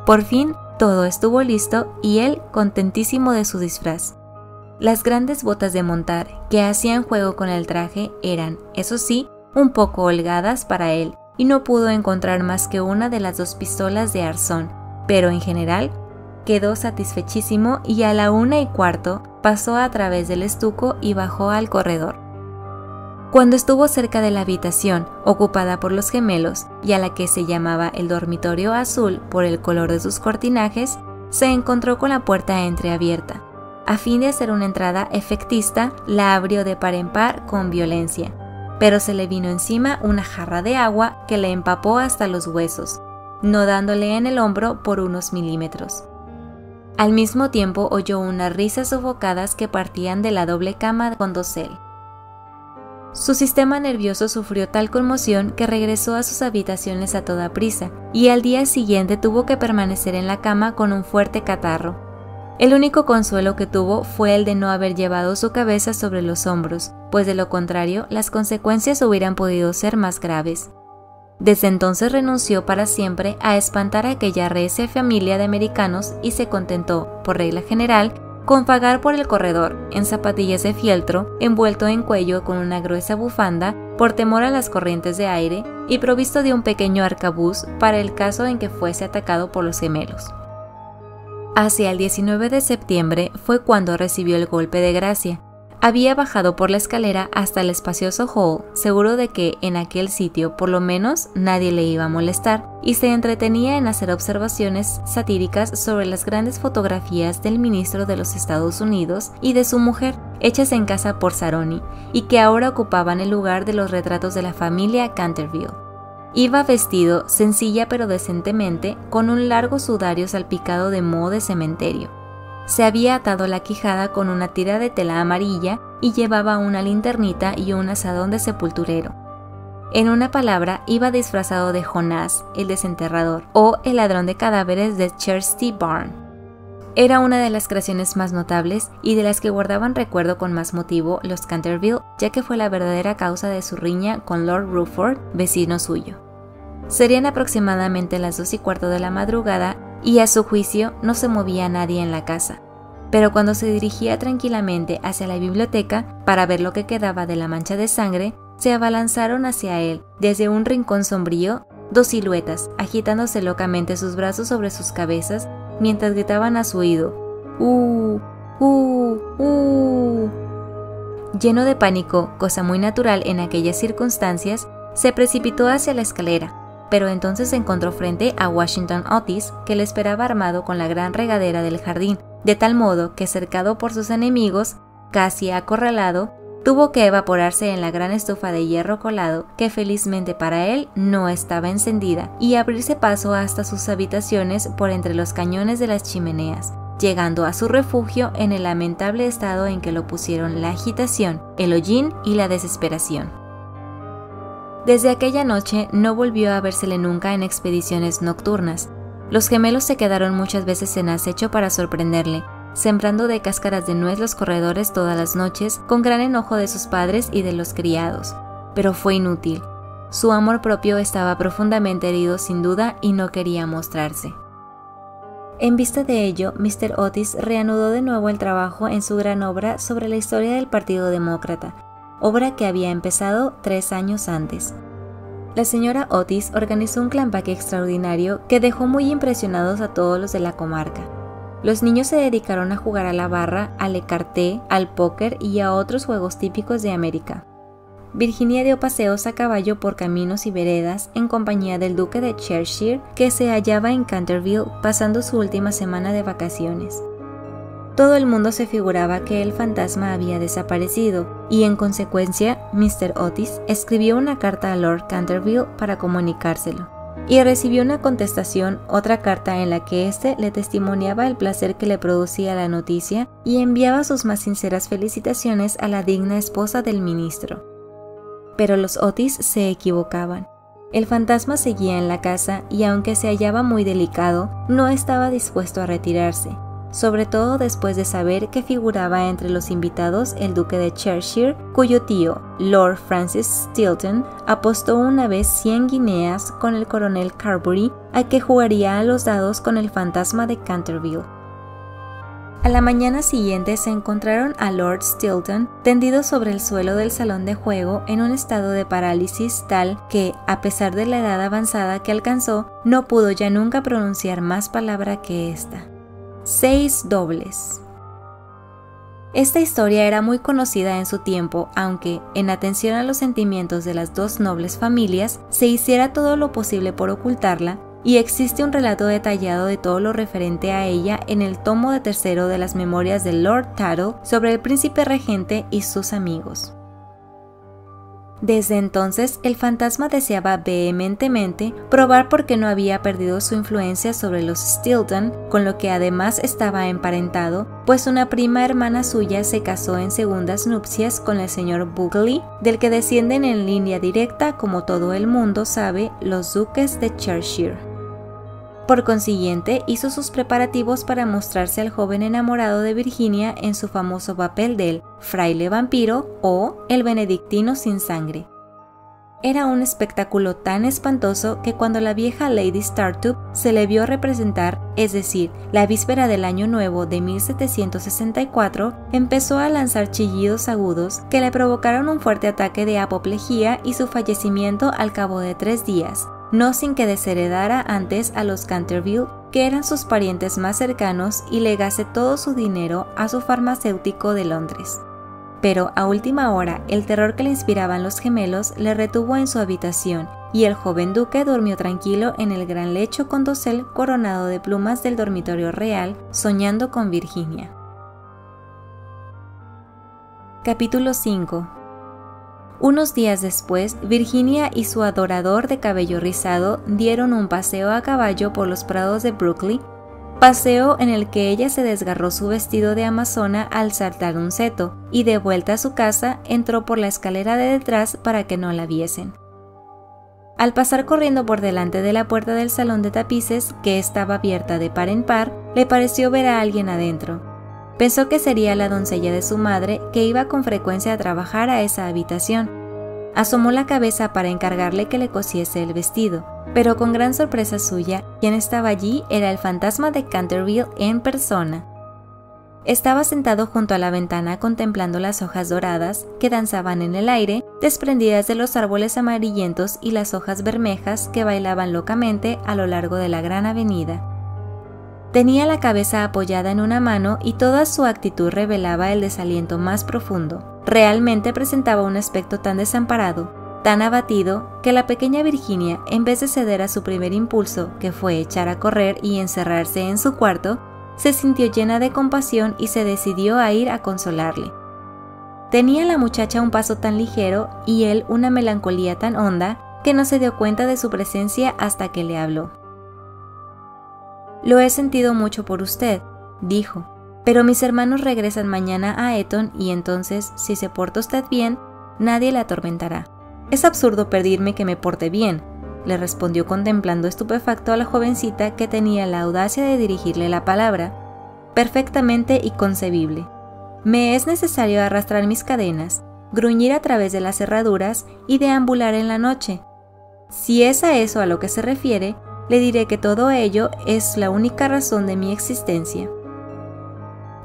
Por fin, todo estuvo listo y él contentísimo de su disfraz. Las grandes botas de montar que hacían juego con el traje eran, eso sí, un poco holgadas para él, y no pudo encontrar más que una de las 2 pistolas de arzón, pero en general quedó satisfechísimo y a la 1:15 pasó a través del estuco y bajó al corredor. Cuando estuvo cerca de la habitación ocupada por los gemelos y a la que se llamaba el dormitorio azul por el color de sus cortinajes, se encontró con la puerta entreabierta. A fin de hacer una entrada efectista, la abrió de par en par con violencia, pero se le vino encima una jarra de agua que le empapó hasta los huesos, no dándole en el hombro por unos milímetros. Al mismo tiempo oyó unas risas sofocadas que partían de la doble cama con dosel. Su sistema nervioso sufrió tal conmoción que regresó a sus habitaciones a toda prisa, y al día siguiente tuvo que permanecer en la cama con un fuerte catarro. El único consuelo que tuvo fue el de no haber llevado su cabeza sobre los hombros, pues de lo contrario las consecuencias hubieran podido ser más graves. Desde entonces renunció para siempre a espantar a aquella recia familia de americanos y se contentó, por regla general, con vagar por el corredor, en zapatillas de fieltro, envuelto en cuello con una gruesa bufanda, por temor a las corrientes de aire, y provisto de un pequeño arcabuz para el caso en que fuese atacado por los gemelos. Hacia el 19 de septiembre fue cuando recibió el golpe de gracia. Había bajado por la escalera hasta el espacioso hall, seguro de que en aquel sitio por lo menos nadie le iba a molestar, y se entretenía en hacer observaciones satíricas sobre las grandes fotografías del ministro de los Estados Unidos y de su mujer, hechas en casa por Sarony, y que ahora ocupaban el lugar de los retratos de la familia Canterville. Iba vestido, sencilla pero decentemente, con un largo sudario salpicado de moho de cementerio. Se había atado la quijada con una tira de tela amarilla y llevaba una linternita y un azadón de sepulturero. En una palabra, iba disfrazado de Jonás, el desenterrador, o el ladrón de cadáveres de Chertsey Barn. Era una de las creaciones más notables y de las que guardaban recuerdo con más motivo los Canterville, ya que fue la verdadera causa de su riña con Lord Rufford, vecino suyo. Serían aproximadamente las 2:15 de la madrugada y a su juicio no se movía nadie en la casa. pero cuando se dirigía tranquilamente hacia la biblioteca para ver lo que quedaba de la mancha de sangre, se abalanzaron hacia él, desde un rincón sombrío, dos siluetas, agitándose locamente sus brazos sobre sus cabezas, mientras gritaban a su oído, Lleno de pánico, cosa muy natural en aquellas circunstancias, se precipitó hacia la escalera, pero entonces se encontró frente a Washington Otis, que le esperaba armado con la gran regadera del jardín, de tal modo que, cercado por sus enemigos, casi acorralado, tuvo que evaporarse en la gran estufa de hierro colado, que felizmente para él no estaba encendida, y abrirse paso hasta sus habitaciones por entre los cañones de las chimeneas, llegando a su refugio en el lamentable estado en que lo pusieron la agitación, el hollín y la desesperación. Desde aquella noche no volvió a vérsele nunca en expediciones nocturnas. Los gemelos se quedaron muchas veces en acecho para sorprenderle, sembrando de cáscaras de nuez los corredores todas las noches, con gran enojo de sus padres y de los criados. Pero fue inútil. Su amor propio estaba profundamente herido sin duda y no quería mostrarse. En vista de ello, Mr. Otis reanudó de nuevo el trabajo en su gran obra sobre la historia del Partido Demócrata, obra que había empezado 3 años antes. La señora Otis organizó un clampaque extraordinario que dejó muy impresionados a todos los de la comarca. Los niños se dedicaron a jugar a la barra, al écarté, al póker y a otros juegos típicos de América. Virginia dio paseos a caballo por caminos y veredas en compañía del duque de Cheshire, que se hallaba en Canterville pasando su última semana de vacaciones. Todo el mundo se figuraba que el fantasma había desaparecido y, en consecuencia, Mr. Otis escribió una carta a Lord Canterville para comunicárselo, y recibió una contestación, otra carta en la que éste le testimoniaba el placer que le producía la noticia y enviaba sus más sinceras felicitaciones a la digna esposa del ministro. Pero los Otis se equivocaban. El fantasma seguía en la casa y, aunque se hallaba muy delicado, no estaba dispuesto a retirarse, sobre todo después de saber que figuraba entre los invitados el duque de Cheshire, cuyo tío, Lord Francis Stilton, apostó una vez 100 guineas con el coronel Carbury a que jugaría a los dados con el fantasma de Canterville. A la mañana siguiente se encontraron a Lord Stilton tendido sobre el suelo del salón de juego en un estado de parálisis tal que, a pesar de la edad avanzada que alcanzó, no pudo ya nunca pronunciar más palabra que esta: 6 dobles. Esta historia era muy conocida en su tiempo, aunque, en atención a los sentimientos de las dos nobles familias, se hiciera todo lo posible por ocultarla, y existe un relato detallado de todo lo referente a ella en el tomo de 3 de las memorias de Lord Tattle sobre el príncipe regente y sus amigos. Desde entonces, el fantasma deseaba vehementemente probar por qué no había perdido su influencia sobre los Stilton, con lo que además estaba emparentado, pues una prima hermana suya se casó en segundas nupcias con el señor Bulkeley, del que descienden en línea directa, como todo el mundo sabe, los duques de Cheshire. Por consiguiente, hizo sus preparativos para mostrarse al joven enamorado de Virginia en su famoso papel del fraile vampiro o el benedictino sin sangre. Era un espectáculo tan espantoso que cuando la vieja Lady Startup se le vio representar, es decir, la víspera del año nuevo de 1764, empezó a lanzar chillidos agudos que le provocaron un fuerte ataque de apoplejía y su fallecimiento al cabo de 3 días. No sin que desheredara antes a los Canterville, que eran sus parientes más cercanos, y legase todo su dinero a su farmacéutico de Londres. Pero a última hora, el terror que le inspiraban los gemelos le retuvo en su habitación, y el joven duque durmió tranquilo en el gran lecho con dosel coronado de plumas del dormitorio real, soñando con Virginia. Capítulo 5. Unos días después, Virginia y su adorador de cabello rizado dieron un paseo a caballo por los prados de Brooklyn, paseo en el que ella se desgarró su vestido de amazona al saltar un seto, y de vuelta a su casa entró por la escalera de detrás para que no la viesen. Al pasar corriendo por delante de la puerta del salón de tapices, que estaba abierta de par en par, le pareció ver a alguien adentro. Pensó que sería la doncella de su madre, que iba con frecuencia a trabajar a esa habitación. Asomó la cabeza para encargarle que le cosiese el vestido, pero con gran sorpresa suya, quien estaba allí era el fantasma de Canterville en persona. Estaba sentado junto a la ventana contemplando las hojas doradas que danzaban en el aire, desprendidas de los árboles amarillentos y las hojas bermejas que bailaban locamente a lo largo de la gran avenida. Tenía la cabeza apoyada en una mano y toda su actitud revelaba el desaliento más profundo. Realmente presentaba un aspecto tan desamparado, tan abatido, que la pequeña Virginia, en vez de ceder a su primer impulso, que fue echar a correr y encerrarse en su cuarto, se sintió llena de compasión y se decidió a ir a consolarle. Tenía la muchacha un paso tan ligero y él una melancolía tan honda que no se dio cuenta de su presencia hasta que le habló. «Lo he sentido mucho por usted», dijo, «pero mis hermanos regresan mañana a Eton y entonces, si se porta usted bien, nadie le atormentará». «Es absurdo pedirme que me porte bien», le respondió contemplando estupefacto a la jovencita que tenía la audacia de dirigirle la palabra. «Perfectamente inconcebible. Me es necesario arrastrar mis cadenas, gruñir a través de las cerraduras y deambular en la noche. Si es a eso a lo que se refiere, le diré que todo ello es la única razón de mi existencia».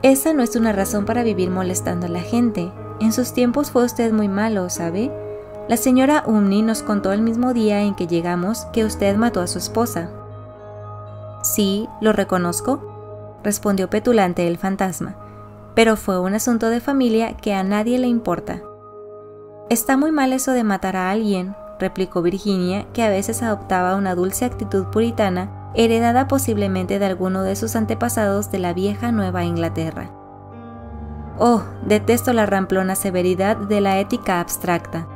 «Esa no es una razón para vivir molestando a la gente. En sus tiempos fue usted muy malo, ¿sabe? La señora Umney nos contó el mismo día en que llegamos que usted mató a su esposa». «Sí, lo reconozco», respondió petulante el fantasma, «pero fue un asunto de familia que a nadie le importa». «Está muy mal eso de matar a alguien», replicó Virginia, que a veces adoptaba una dulce actitud puritana, heredada posiblemente de alguno de sus antepasados de la vieja Nueva Inglaterra. «Oh, detesto la ramplona severidad de la ética abstracta.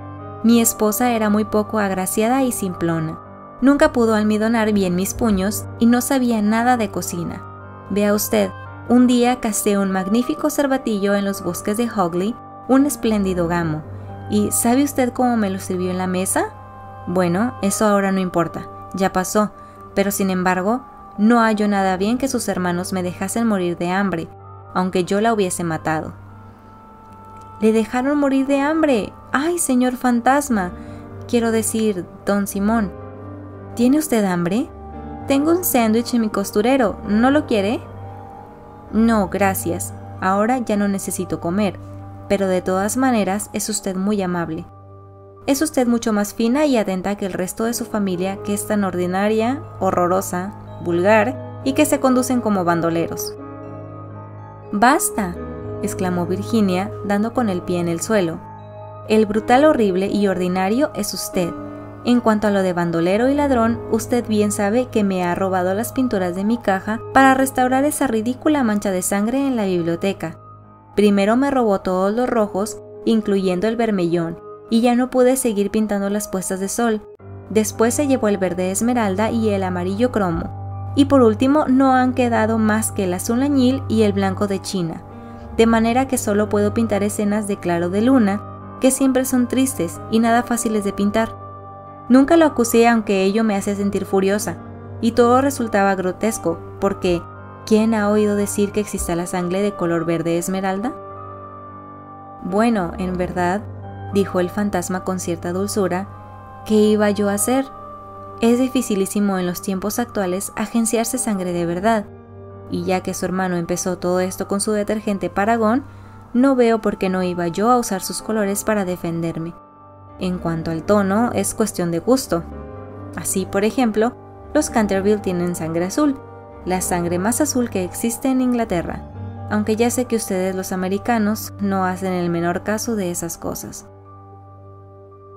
Mi esposa era muy poco agraciada y simplona. Nunca pudo almidonar bien mis puños y no sabía nada de cocina. Vea usted, un día casé un magnífico cervatillo en los bosques de Hogley, un espléndido gamo. ¿Y sabe usted cómo me lo sirvió en la mesa? Bueno, eso ahora no importa, ya pasó, pero sin embargo, no halló nada bien que sus hermanos me dejasen morir de hambre, aunque yo la hubiese matado». «¿Le dejaron morir de hambre? ¡Ay, señor fantasma! Quiero decir, don Simón. ¿Tiene usted hambre? Tengo un sándwich en mi costurero, ¿no lo quiere?» «No, gracias. Ahora ya no necesito comer, pero de todas maneras es usted muy amable. Es usted mucho más fina y atenta que el resto de su familia, que es tan ordinaria, horrorosa, vulgar y que se conducen como bandoleros». «¡Basta!», exclamó Virginia, dando con el pie en el suelo. «El brutal, horrible y ordinario es usted. En cuanto a lo de bandolero y ladrón, usted bien sabe que me ha robado las pinturas de mi caja para restaurar esa ridícula mancha de sangre en la biblioteca. Primero me robó todos los rojos, incluyendo el bermellón, y ya no pude seguir pintando las puestas de sol. Después se llevó el verde esmeralda y el amarillo cromo, y por último no han quedado más que el azul añil y el blanco de China, de manera que solo puedo pintar escenas de claro de luna, que siempre son tristes y nada fáciles de pintar. Nunca lo acusé, aunque ello me hace sentir furiosa, y todo resultaba grotesco, porque ¿quién ha oído decir que existe la sangre de color verde esmeralda? Bueno, en verdad, dijo el fantasma con cierta dulzura, ¿qué iba yo a hacer? Es dificilísimo en los tiempos actuales agenciarse sangre de verdad, y ya que su hermano empezó todo esto con su detergente Paragon, no veo por qué no iba yo a usar sus colores para defenderme. En cuanto al tono, es cuestión de gusto. Así, por ejemplo, los Canterville tienen sangre azul, la sangre más azul que existe en Inglaterra, aunque ya sé que ustedes los americanos no hacen el menor caso de esas cosas.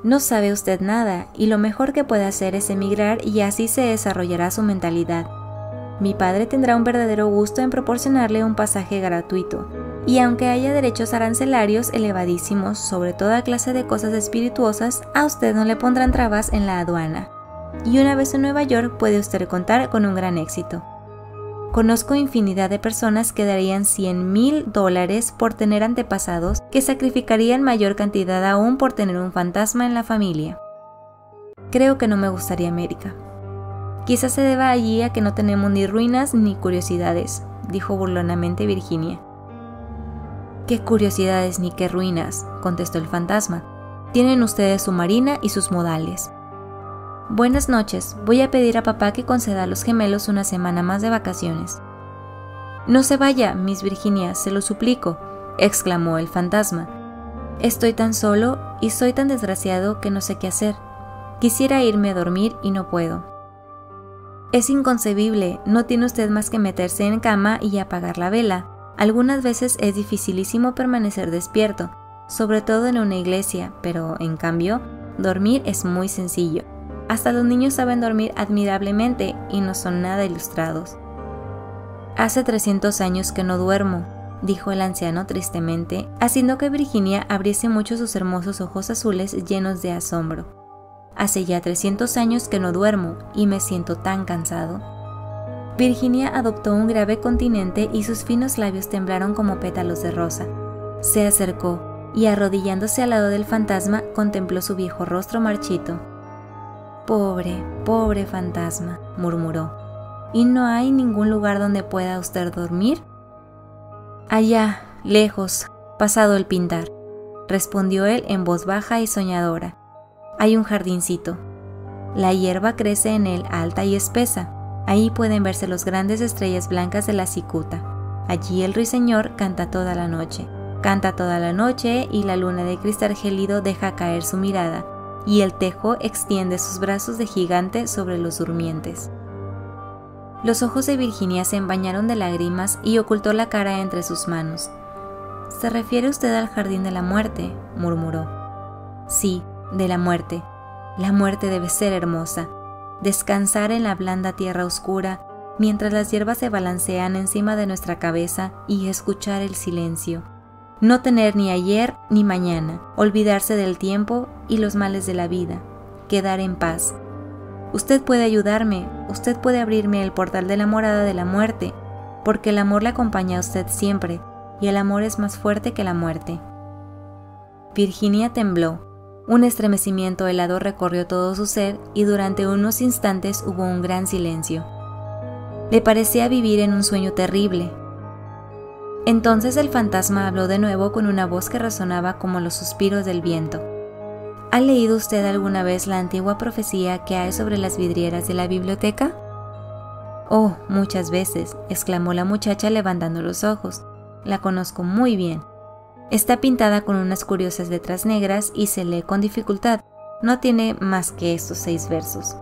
No sabe usted nada, y lo mejor que puede hacer es emigrar y así se desarrollará su mentalidad. Mi padre tendrá un verdadero gusto en proporcionarle un pasaje gratuito, y aunque haya derechos arancelarios elevadísimos sobre toda clase de cosas espirituosas, a usted no le pondrán trabas en la aduana. Y una vez en Nueva York puede usted contar con un gran éxito. Conozco infinidad de personas que darían $100,000 por tener antepasados que sacrificarían mayor cantidad aún por tener un fantasma en la familia. Creo que no me gustaría América. Quizás se deba allí a que no tenemos ni ruinas ni curiosidades, dijo burlonamente Virginia. «¿Qué curiosidades ni qué ruinas?», contestó el fantasma. «Tienen ustedes su marina y sus modales. Buenas noches, voy a pedir a papá que conceda a los gemelos una semana más de vacaciones». «No se vaya, Miss Virginia, se lo suplico», exclamó el fantasma. «Estoy tan solo y soy tan desgraciado que no sé qué hacer. Quisiera irme a dormir y no puedo». «Es inconcebible, no tiene usted más que meterse en cama y apagar la vela. Algunas veces es dificilísimo permanecer despierto, sobre todo en una iglesia, pero, en cambio, dormir es muy sencillo. Hasta los niños saben dormir admirablemente y no son nada ilustrados». «Hace 300 años que no duermo», dijo el anciano tristemente, haciendo que Virginia abriese mucho sus hermosos ojos azules llenos de asombro. «Hace ya 300 años que no duermo y me siento tan cansado». Virginia adoptó un grave continente y sus finos labios temblaron como pétalos de rosa. Se acercó y, arrodillándose al lado del fantasma, contempló su viejo rostro marchito. «Pobre, pobre fantasma», murmuró. «¿Y no hay ningún lugar donde pueda usted dormir?» «Allá, lejos, pasado el Pintar», respondió él en voz baja y soñadora. «Hay un jardincito. La hierba crece en él alta y espesa. Ahí pueden verse las grandes estrellas blancas de la cicuta. Allí el ruiseñor canta toda la noche y la luna de cristal gélido deja caer su mirada, y el tejo extiende sus brazos de gigante sobre los durmientes». Los ojos de Virginia se empañaron de lágrimas y ocultó la cara entre sus manos. «¿Se refiere usted al jardín de la muerte?», murmuró. «Sí, de la muerte. La muerte debe ser hermosa. Descansar en la blanda tierra oscura, mientras las hierbas se balancean encima de nuestra cabeza, y escuchar el silencio. No tener ni ayer ni mañana, olvidarse del tiempo y los males de la vida, quedar en paz. Usted puede ayudarme, usted puede abrirme el portal de la morada de la muerte, porque el amor le acompaña a usted siempre, y el amor es más fuerte que la muerte». Virginia tembló. Un estremecimiento helado recorrió todo su ser y durante unos instantes hubo un gran silencio. Le parecía vivir en un sueño terrible. Entonces el fantasma habló de nuevo con una voz que resonaba como los suspiros del viento. ¿Ha leído usted alguna vez la antigua profecía que hay sobre las vidrieras de la biblioteca? «Oh, muchas veces», exclamó la muchacha levantando los ojos. «La conozco muy bien. Está pintada con unas curiosas letras negras y se lee con dificultad. No tiene más que estos 6 versos.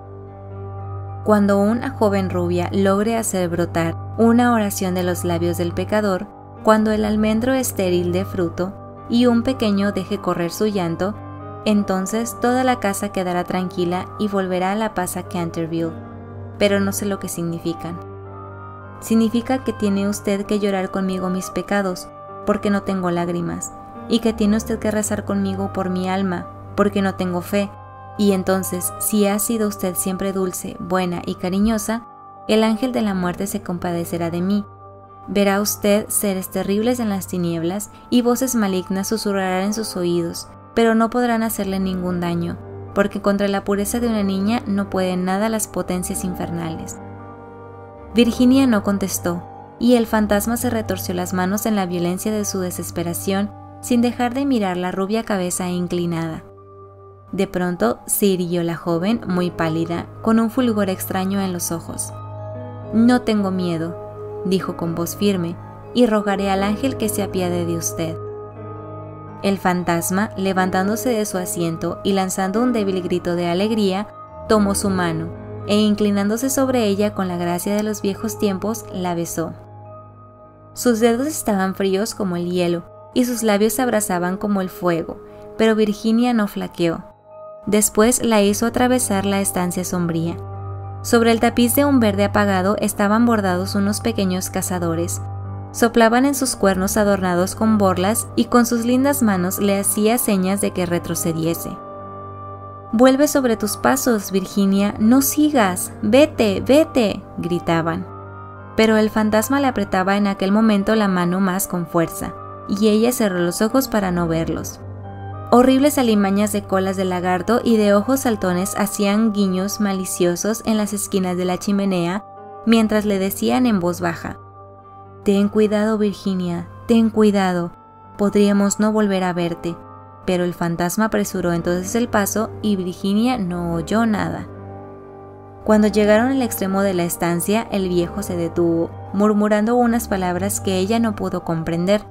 Cuando una joven rubia logre hacer brotar una oración de los labios del pecador, cuando el almendro estéril dé fruto y un pequeño deje correr su llanto, entonces toda la casa quedará tranquila y volverá a la paz a Canterville. Pero no sé lo que significan. Significa que tiene usted que llorar conmigo mis pecados, porque no tengo lágrimas, y que tiene usted que rezar conmigo por mi alma, porque no tengo fe, y entonces, si ha sido usted siempre dulce, buena y cariñosa, el ángel de la muerte se compadecerá de mí. Verá usted seres terribles en las tinieblas, y voces malignas susurrarán en sus oídos, pero no podrán hacerle ningún daño, porque contra la pureza de una niña no pueden nada las potencias infernales». Virginia no contestó, y el fantasma se retorció las manos en la violencia de su desesperación, sin dejar de mirar la rubia cabeza inclinada. De pronto se irguió la joven, muy pálida, con un fulgor extraño en los ojos. «No tengo miedo», dijo con voz firme, «y rogaré al ángel que se apiade de usted». El fantasma, levantándose de su asiento y lanzando un débil grito de alegría, tomó su mano, e inclinándose sobre ella con la gracia de los viejos tiempos, la besó. Sus dedos estaban fríos como el hielo, y sus labios se abrasaban como el fuego, pero Virginia no flaqueó. Después la hizo atravesar la estancia sombría. Sobre el tapiz de un verde apagado estaban bordados unos pequeños cazadores. Soplaban en sus cuernos adornados con borlas y con sus lindas manos le hacía señas de que retrocediese. «Vuelve sobre tus pasos, Virginia, no sigas, vete, vete», gritaban. Pero el fantasma le apretaba en aquel momento la mano más con fuerza, y ella cerró los ojos para no verlos. Horribles alimañas de colas de lagarto y de ojos saltones hacían guiños maliciosos en las esquinas de la chimenea, mientras le decían en voz baja: «Ten cuidado, Virginia, ten cuidado, podríamos no volver a verte». Pero el fantasma apresuró entonces el paso y Virginia no oyó nada. Cuando llegaron al extremo de la estancia, el viejo se detuvo, murmurando unas palabras que ella no pudo comprender.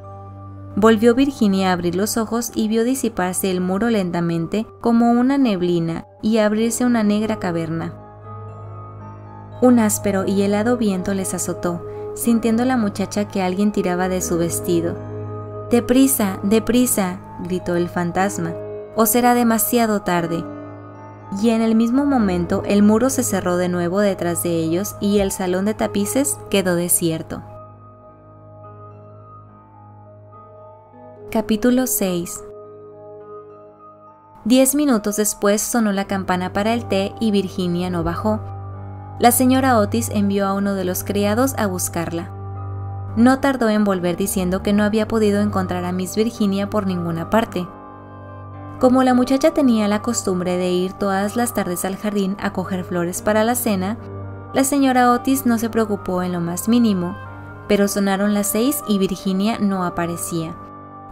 Volvió Virginia a abrir los ojos y vio disiparse el muro lentamente como una neblina y abrirse una negra caverna. Un áspero y helado viento les azotó, sintiendo la muchacha que alguien tiraba de su vestido. ¡Deprisa, deprisa!, gritó el fantasma, o será demasiado tarde. Y en el mismo momento el muro se cerró de nuevo detrás de ellos y el salón de tapices quedó desierto. Capítulo 6. 10 minutos después sonó la campana para el té y Virginia no bajó. La señora Otis envió a uno de los criados a buscarla. No tardó en volver diciendo que no había podido encontrar a Miss Virginia por ninguna parte. Como la muchacha tenía la costumbre de ir todas las tardes al jardín a coger flores para la cena, la señora Otis no se preocupó en lo más mínimo, pero sonaron las 6 y Virginia no aparecía.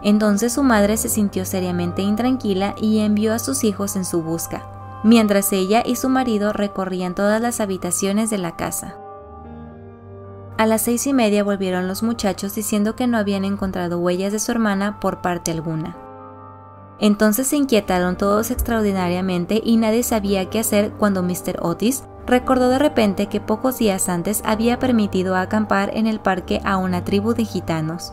Entonces su madre se sintió seriamente intranquila y envió a sus hijos en su busca, mientras ella y su marido recorrían todas las habitaciones de la casa. A las 6:30 volvieron los muchachos diciendo que no habían encontrado huellas de su hermana por parte alguna. Entonces se inquietaron todos extraordinariamente y nadie sabía qué hacer cuando Mr. Otis recordó de repente que pocos días antes había permitido acampar en el parque a una tribu de gitanos.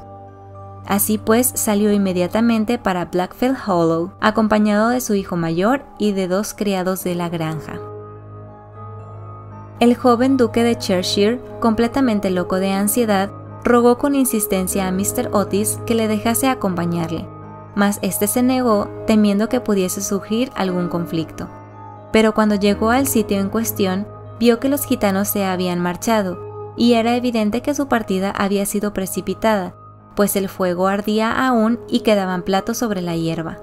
Así pues, salió inmediatamente para Blackfield Hollow, acompañado de su hijo mayor y de 2 criados de la granja. El joven duque de Cheshire, completamente loco de ansiedad, rogó con insistencia a Mr. Otis que le dejase acompañarle, mas este se negó, temiendo que pudiese surgir algún conflicto. Pero cuando llegó al sitio en cuestión, vio que los gitanos se habían marchado, y era evidente que su partida había sido precipitada, pues el fuego ardía aún y quedaban platos sobre la hierba.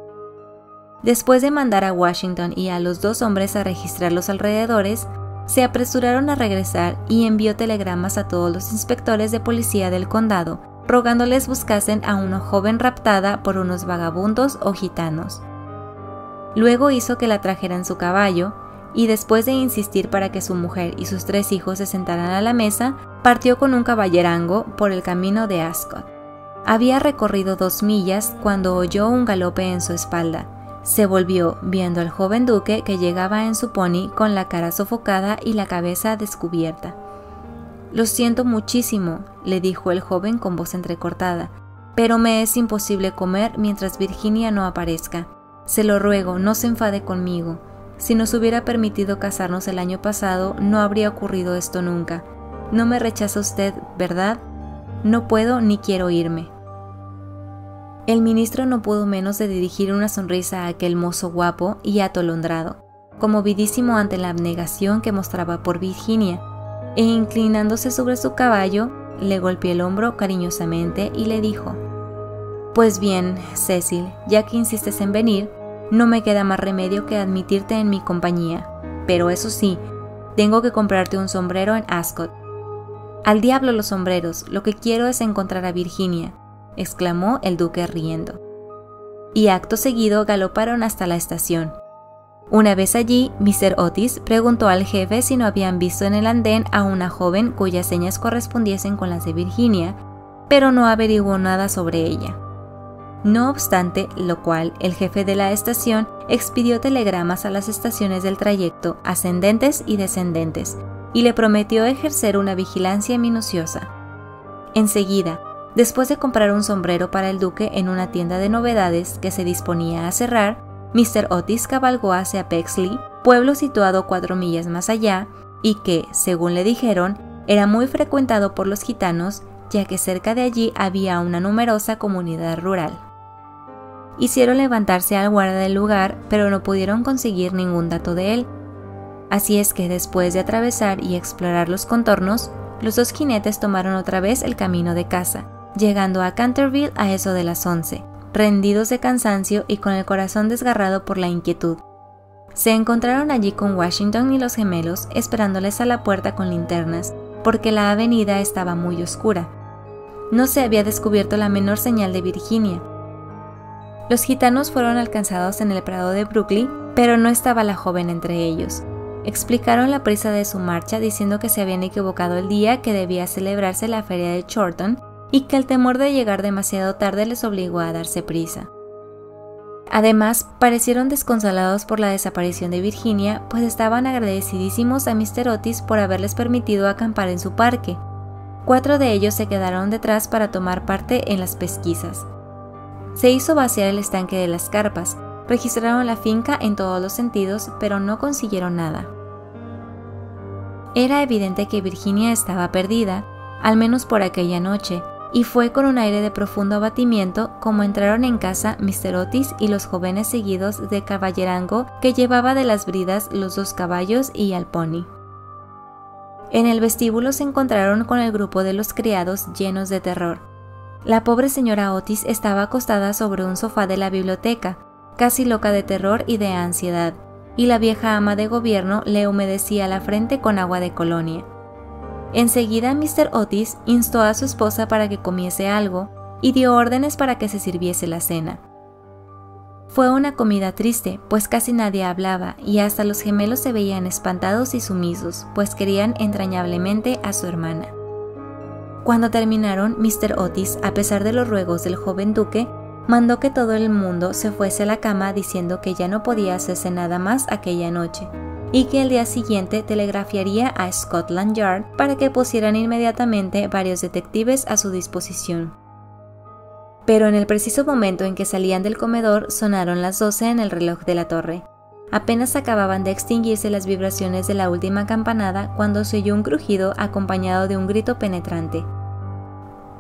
Después de mandar a Washington y a los 2 hombres a registrar los alrededores, se apresuraron a regresar y envió telegramas a todos los inspectores de policía del condado, rogándoles buscasen a una joven raptada por unos vagabundos o gitanos. Luego hizo que la trajeran su caballo, y después de insistir para que su mujer y sus 3 hijos se sentaran a la mesa, partió con un caballerango por el camino de Ascot. Había recorrido 2 millas cuando oyó un galope en su espalda. Se volvió, viendo al joven duque que llegaba en su pony con la cara sofocada y la cabeza descubierta. «Lo siento muchísimo», le dijo el joven con voz entrecortada, «pero me es imposible comer mientras Virginia no aparezca. Se lo ruego, no se enfade conmigo. Si nos hubiera permitido casarnos el año pasado, no habría ocurrido esto nunca. No me rechaza usted, ¿verdad? No puedo ni quiero irme». El ministro no pudo menos de dirigir una sonrisa a aquel mozo guapo y atolondrado, conmovidísimo ante la abnegación que mostraba por Virginia, e inclinándose sobre su caballo, le golpeó el hombro cariñosamente y le dijo: «Pues bien, Cecil, ya que insistes en venir, no me queda más remedio que admitirte en mi compañía, pero eso sí, tengo que comprarte un sombrero en Ascot». «Al diablo los sombreros, lo que quiero es encontrar a Virginia», exclamó el duque riendo. Y acto seguido galoparon hasta la estación. Una vez allí, Mr. Otis preguntó al jefe si no habían visto en el andén a una joven cuyas señas correspondiesen con las de Virginia, pero no averiguó nada sobre ella. No obstante lo cual, el jefe de la estación expidió telegramas a las estaciones del trayecto, ascendentes y descendentes, y le prometió ejercer una vigilancia minuciosa. Enseguida, después de comprar un sombrero para el duque en una tienda de novedades que se disponía a cerrar, Mr. Otis cabalgó hacia Pexley, pueblo situado 4 millas más allá, y que, según le dijeron, era muy frecuentado por los gitanos, ya que cerca de allí había una numerosa comunidad rural. Hicieron levantarse al guarda del lugar, pero no pudieron conseguir ningún dato de él. Así es que después de atravesar y explorar los contornos, los 2 jinetes tomaron otra vez el camino de casa, llegando a Canterville a eso de las 11, rendidos de cansancio y con el corazón desgarrado por la inquietud. Se encontraron allí con Washington y los gemelos, esperándoles a la puerta con linternas, porque la avenida estaba muy oscura. No se había descubierto la menor señal de Virginia. Los gitanos fueron alcanzados en el prado de Brooklyn, pero no estaba la joven entre ellos. Explicaron la prisa de su marcha diciendo que se habían equivocado el día que debía celebrarse la feria de Chorlton y que el temor de llegar demasiado tarde les obligó a darse prisa. Además, parecieron desconsolados por la desaparición de Virginia, pues estaban agradecidísimos a Mr. Otis por haberles permitido acampar en su parque. 4 de ellos se quedaron detrás para tomar parte en las pesquisas. Se hizo vaciar el estanque de las carpas, registraron la finca en todos los sentidos, pero no consiguieron nada. Era evidente que Virginia estaba perdida, al menos por aquella noche, y fue con un aire de profundo abatimiento como entraron en casa Mr. Otis y los jóvenes seguidos de caballerango que llevaba de las bridas los 2 caballos y al pony. En el vestíbulo se encontraron con el grupo de los criados llenos de terror. La pobre señora Otis estaba acostada sobre un sofá de la biblioteca, casi loca de terror y de ansiedad, y la vieja ama de gobierno le humedecía la frente con agua de colonia. Enseguida Mr. Otis instó a su esposa para que comiese algo y dio órdenes para que se sirviese la cena. Fue una comida triste, pues casi nadie hablaba y hasta los gemelos se veían espantados y sumisos, pues querían entrañablemente a su hermana. Cuando terminaron, Mr. Otis, a pesar de los ruegos del joven duque, mandó que todo el mundo se fuese a la cama diciendo que ya no podía hacerse nada más aquella noche, y que el día siguiente telegrafiaría a Scotland Yard para que pusieran inmediatamente varios detectives a su disposición. Pero en el preciso momento en que salían del comedor sonaron las 12 en el reloj de la torre. Apenas acababan de extinguirse las vibraciones de la última campanada cuando se oyó un crujido acompañado de un grito penetrante.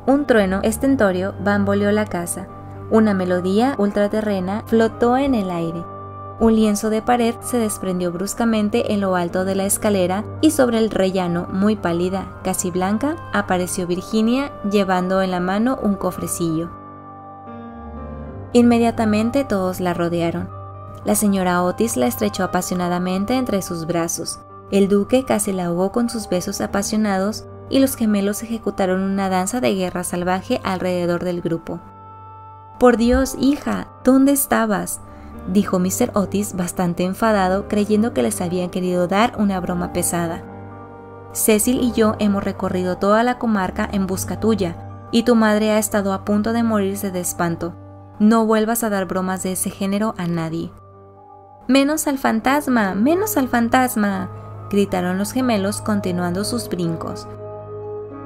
Un trueno estentorio bamboleó la casa. Una melodía ultraterrena flotó en el aire. Un lienzo de pared se desprendió bruscamente en lo alto de la escalera y sobre el rellano, muy pálida, casi blanca, apareció Virginia llevando en la mano un cofrecillo. Inmediatamente todos la rodearon. La señora Otis la estrechó apasionadamente entre sus brazos. El duque casi la ahogó con sus besos apasionados y los gemelos ejecutaron una danza de guerra salvaje alrededor del grupo. «Por Dios, hija, ¿dónde estabas?», dijo Mr. Otis bastante enfadado, creyendo que les habían querido dar una broma pesada. «Cecil y yo hemos recorrido toda la comarca en busca tuya, y tu madre ha estado a punto de morirse de espanto. No vuelvas a dar bromas de ese género a nadie». «¡Menos al fantasma! ¡Menos al fantasma!», gritaron los gemelos continuando sus brincos.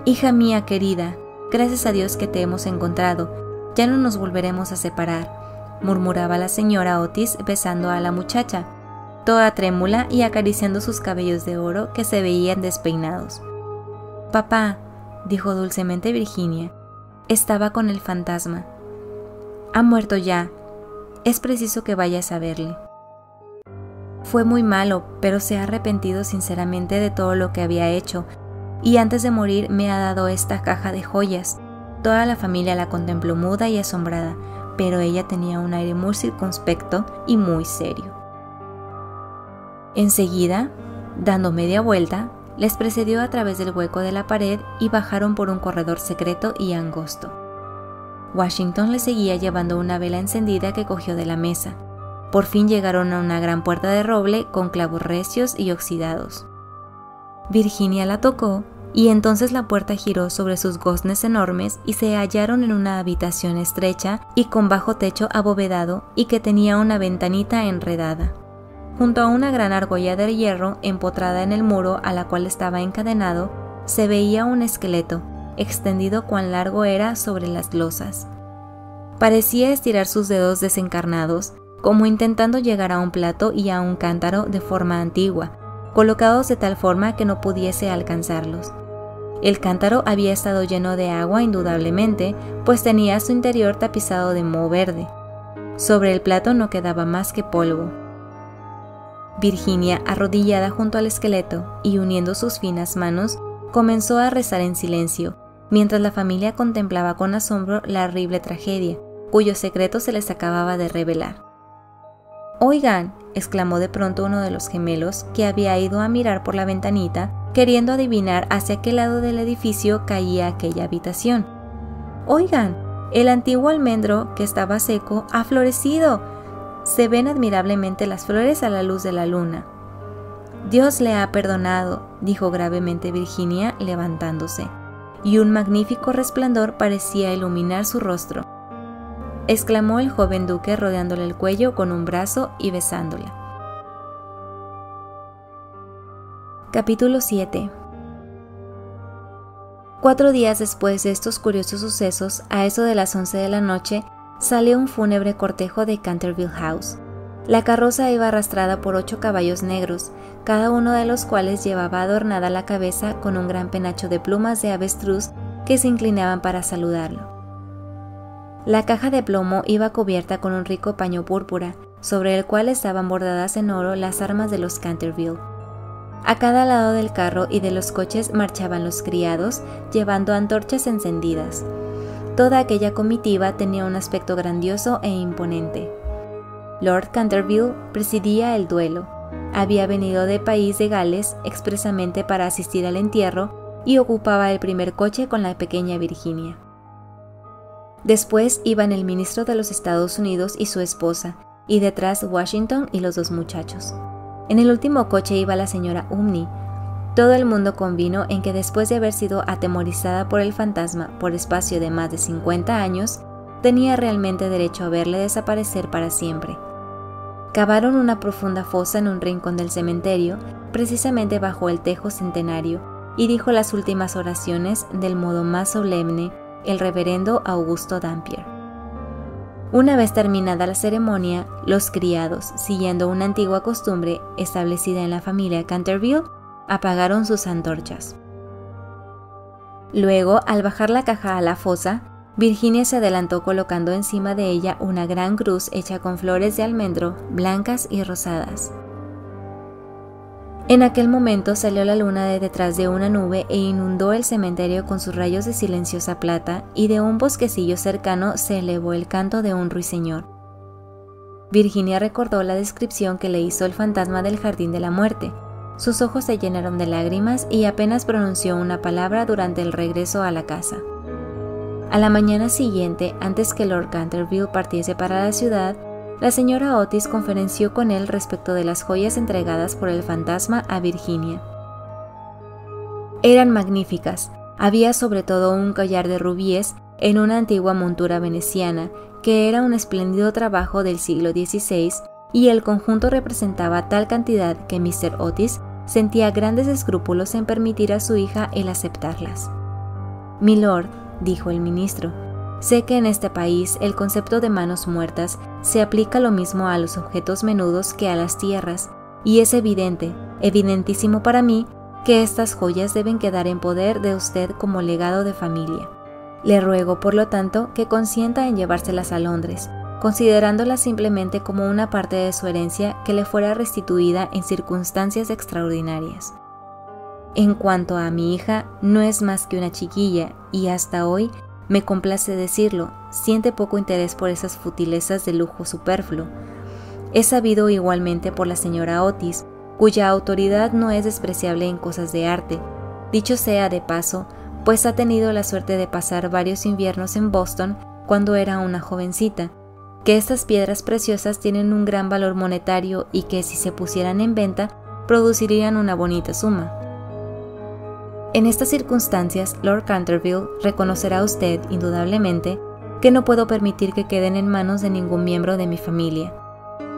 «Hija mía querida, gracias a Dios que te hemos encontrado. Ya no nos volveremos a separar», murmuraba la señora Otis besando a la muchacha, toda trémula y acariciando sus cabellos de oro que se veían despeinados. «Papá», dijo dulcemente Virginia, «estaba con el fantasma. Ha muerto ya. Es preciso que vayas a verle. Fue muy malo, pero se ha arrepentido sinceramente de todo lo que había hecho, y antes de morir me ha dado esta caja de joyas». Toda la familia la contempló muda y asombrada, pero ella tenía un aire muy circunspecto y muy serio. Enseguida, dando media vuelta, les precedió a través del hueco de la pared y bajaron por un corredor secreto y angosto. Washington le seguía llevando una vela encendida que cogió de la mesa. Por fin llegaron a una gran puerta de roble con clavos recios y oxidados. Virginia la tocó, y entonces la puerta giró sobre sus goznes enormes y se hallaron en una habitación estrecha y con bajo techo abovedado y que tenía una ventanita enredada. Junto a una gran argolla de hierro empotrada en el muro a la cual estaba encadenado, se veía un esqueleto, extendido cuán largo era sobre las losas. Parecía estirar sus dedos desencarnados, como intentando llegar a un plato y a un cántaro de forma antigua, colocados de tal forma que no pudiese alcanzarlos. El cántaro había estado lleno de agua indudablemente, pues tenía su interior tapizado de moho verde. Sobre el plato no quedaba más que polvo. Virginia, arrodillada junto al esqueleto y uniendo sus finas manos, comenzó a rezar en silencio, mientras la familia contemplaba con asombro la horrible tragedia, cuyo secreto se les acababa de revelar. «Oigan», exclamó de pronto uno de los gemelos, que había ido a mirar por la ventanita, queriendo adivinar hacia qué lado del edificio caía aquella habitación. «Oigan, el antiguo almendro, que estaba seco, ha florecido. Se ven admirablemente las flores a la luz de la luna». Dios le ha perdonado, dijo gravemente Virginia, levantándose, y un magnífico resplandor parecía iluminar su rostro. Exclamó el joven duque rodeándole el cuello con un brazo y besándola. Capítulo 7. 4 días después de estos curiosos sucesos, a eso de las 11 de la noche, salió un fúnebre cortejo de Canterville House. La carroza iba arrastrada por 8 caballos negros, cada uno de los cuales llevaba adornada la cabeza con un gran penacho de plumas de avestruz que se inclinaban para saludarlo. La caja de plomo iba cubierta con un rico paño púrpura, sobre el cual estaban bordadas en oro las armas de los Canterville. A cada lado del carro y de los coches marchaban los criados, llevando antorchas encendidas. Toda aquella comitiva tenía un aspecto grandioso e imponente. Lord Canterville presidía el duelo. Había venido de país de Gales expresamente para asistir al entierro y ocupaba el primer coche con la pequeña Virginia. Después iban el ministro de los Estados Unidos y su esposa, y detrás Washington y los 2 muchachos. En el último coche iba la señora Umney. Todo el mundo convino en que después de haber sido atemorizada por el fantasma por espacio de más de 50 años, tenía realmente derecho a verle desaparecer para siempre. Cavaron una profunda fosa en un rincón del cementerio, precisamente bajo el tejo centenario, y dijo las últimas oraciones del modo más solemne el reverendo Augusto Dampier. Una vez terminada la ceremonia, los criados, siguiendo una antigua costumbre establecida en la familia Canterville, apagaron sus antorchas. Luego, al bajar la caja a la fosa, Virginia se adelantó colocando encima de ella una gran cruz hecha con flores de almendro, blancas y rosadas. En aquel momento salió la luna de detrás de una nube e inundó el cementerio con sus rayos de silenciosa plata, y de un bosquecillo cercano se elevó el canto de un ruiseñor. Virginia recordó la descripción que le hizo el fantasma del jardín de la muerte. Sus ojos se llenaron de lágrimas y apenas pronunció una palabra durante el regreso a la casa. A la mañana siguiente, antes que Lord Canterville partiese para la ciudad, la señora Otis conferenció con él respecto de las joyas entregadas por el fantasma a Virginia. Eran magníficas. Había sobre todo un collar de rubíes en una antigua montura veneciana, que era un espléndido trabajo del siglo XVI, y el conjunto representaba tal cantidad que Mr. Otis sentía grandes escrúpulos en permitir a su hija el aceptarlas. «Milord», dijo el ministro, «sé que en este país el concepto de manos muertas se aplica lo mismo a los objetos menudos que a las tierras, y es evidente, evidentísimo para mí, que estas joyas deben quedar en poder de usted como legado de familia. Le ruego, por lo tanto, que consienta en llevárselas a Londres, considerándolas simplemente como una parte de su herencia que le fuera restituida en circunstancias extraordinarias. En cuanto a mi hija, no es más que una chiquilla, y hasta hoy, me complace decirlo, siente poco interés por esas futilezas de lujo superfluo. Es sabido igualmente por la señora Otis, cuya autoridad no es despreciable en cosas de arte. Dicho sea de paso, pues ha tenido la suerte de pasar varios inviernos en Boston cuando era una jovencita, que estas piedras preciosas tienen un gran valor monetario y que si se pusieran en venta, producirían una bonita suma. En estas circunstancias, Lord Canterville reconocerá usted, indudablemente, que no puedo permitir que queden en manos de ningún miembro de mi familia.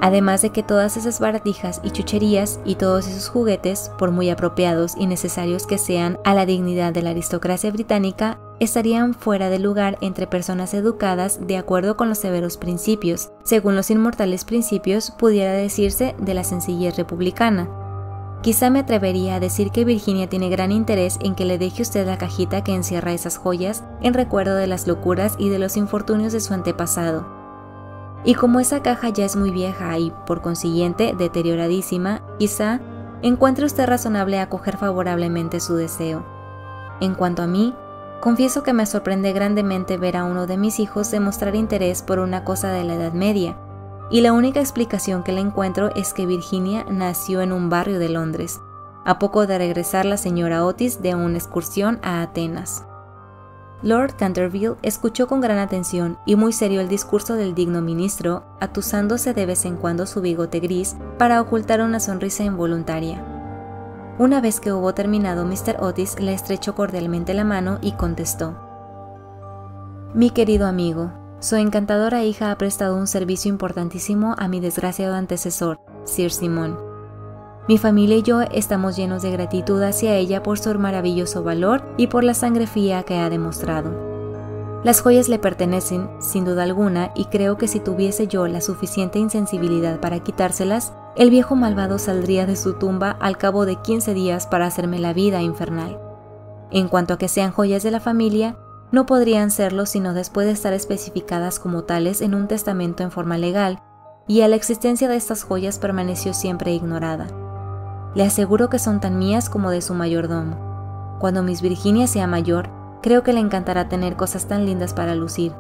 Además de que todas esas baratijas y chucherías y todos esos juguetes, por muy apropiados y necesarios que sean a la dignidad de la aristocracia británica, estarían fuera de lugar entre personas educadas de acuerdo con los severos principios, según los inmortales principios pudiera decirse de la sencillez republicana. Quizá me atrevería a decir que Virginia tiene gran interés en que le deje usted la cajita que encierra esas joyas en recuerdo de las locuras y de los infortunios de su antepasado. Y como esa caja ya es muy vieja y, por consiguiente, deterioradísima, quizá encuentre usted razonable acoger favorablemente su deseo. En cuanto a mí, confieso que me sorprende grandemente ver a uno de mis hijos demostrar interés por una cosa de la Edad Media, y la única explicación que le encuentro es que Virginia nació en un barrio de Londres, a poco de regresar la señora Otis de una excursión a Atenas. Lord Canterville escuchó con gran atención y muy serio el discurso del digno ministro, atusándose de vez en cuando su bigote gris para ocultar una sonrisa involuntaria. Una vez que hubo terminado, Mr. Otis le estrechó cordialmente la mano y contestó: «Mi querido amigo, su encantadora hija ha prestado un servicio importantísimo a mi desgraciado antecesor, Sir Simon. Mi familia y yo estamos llenos de gratitud hacia ella por su maravilloso valor y por la sangre fría que ha demostrado. Las joyas le pertenecen, sin duda alguna, y creo que si tuviese yo la suficiente insensibilidad para quitárselas, el viejo malvado saldría de su tumba al cabo de 15 días para hacerme la vida infernal. En cuanto a que sean joyas de la familia, no podrían serlo sino después de estar especificadas como tales en un testamento en forma legal, y a la existencia de estas joyas permaneció siempre ignorada. Le aseguro que son tan mías como de su mayordomo. Cuando Miss Virginia sea mayor, creo que le encantará tener cosas tan lindas para lucir.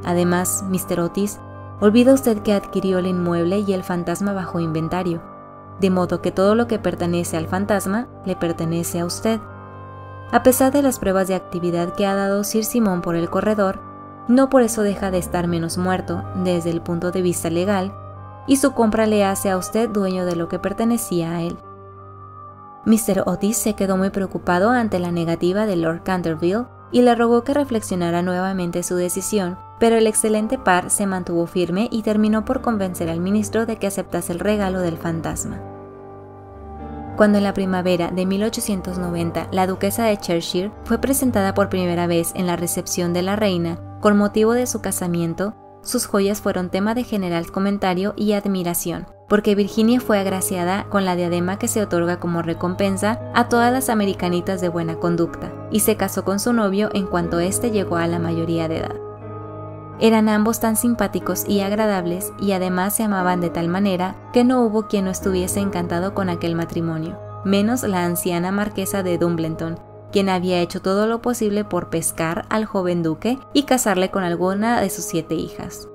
Además, Mr. Otis, olvida usted que adquirió el inmueble y el fantasma bajo inventario, de modo que todo lo que pertenece al fantasma le pertenece a usted. A pesar de las pruebas de actividad que ha dado Sir Simon por el corredor, no por eso deja de estar menos muerto desde el punto de vista legal, y su compra le hace a usted dueño de lo que pertenecía a él». Mr. Otis se quedó muy preocupado ante la negativa de Lord Canterville y le rogó que reflexionara nuevamente su decisión, pero el excelente par se mantuvo firme y terminó por convencer al ministro de que aceptase el regalo del fantasma. Cuando en la primavera de 1890 la duquesa de Cheshire fue presentada por primera vez en la recepción de la reina con motivo de su casamiento, sus joyas fueron tema de general comentario y admiración, porque Virginia fue agraciada con la diadema que se otorga como recompensa a todas las americanitas de buena conducta, y se casó con su novio en cuanto éste llegó a la mayoría de edad. Eran ambos tan simpáticos y agradables, y además se amaban de tal manera que no hubo quien no estuviese encantado con aquel matrimonio, menos la anciana marquesa de Dumbleton, quien había hecho todo lo posible por pescar al joven duque y casarle con alguna de sus 7 hijas.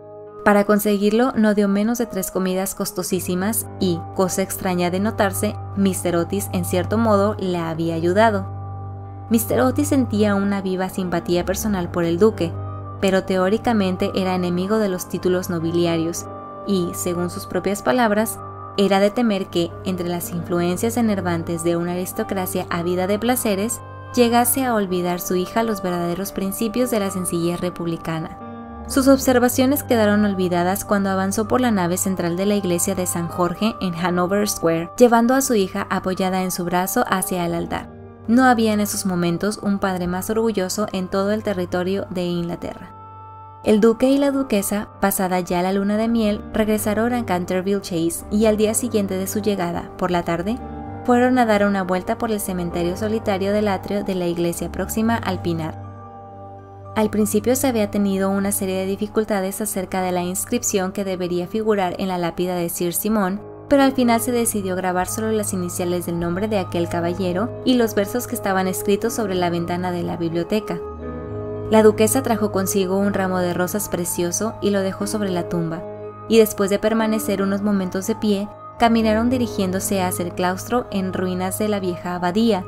Para conseguirlo no dio menos de 3 comidas costosísimas y, cosa extraña de notarse, Mr. Otis en cierto modo le había ayudado. Mr. Otis sentía una viva simpatía personal por el duque, pero teóricamente era enemigo de los títulos nobiliarios y, según sus propias palabras, era de temer que, entre las influencias enervantes de una aristocracia ávida de placeres, llegase a olvidar su hija los verdaderos principios de la sencillez republicana. Sus observaciones quedaron olvidadas cuando avanzó por la nave central de la iglesia de San Jorge en Hanover Square, llevando a su hija apoyada en su brazo hacia el altar. No había en esos momentos un padre más orgulloso en todo el territorio de Inglaterra. El duque y la duquesa, pasada ya la luna de miel, regresaron a Canterville Chase y al día siguiente de su llegada, por la tarde, fueron a dar una vuelta por el cementerio solitario del atrio de la iglesia próxima al Pinar. Al principio se había tenido una serie de dificultades acerca de la inscripción que debería figurar en la lápida de Sir Simon, pero al final se decidió grabar solo las iniciales del nombre de aquel caballero y los versos que estaban escritos sobre la ventana de la biblioteca. La duquesa trajo consigo un ramo de rosas precioso y lo dejó sobre la tumba, y después de permanecer unos momentos de pie, caminaron dirigiéndose hacia el claustro en ruinas de la vieja abadía.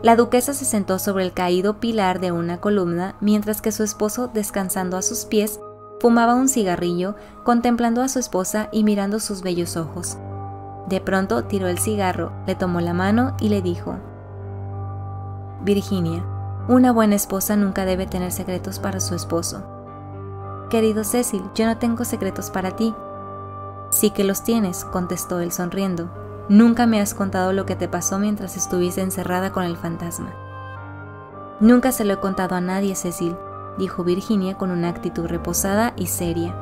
La duquesa se sentó sobre el caído pilar de una columna, mientras que su esposo, descansando a sus pies, fumaba un cigarrillo, contemplando a su esposa y mirando sus bellos ojos. De pronto tiró el cigarro, le tomó la mano y le dijo: «Virginia, una buena esposa nunca debe tener secretos para su esposo». «Querido Cecil, yo no tengo secretos para ti». «Sí que los tienes», contestó él sonriendo. «Nunca me has contado lo que te pasó mientras estuviste encerrada con el fantasma». «Nunca se lo he contado a nadie, Cecil», dijo Virginia con una actitud reposada y seria.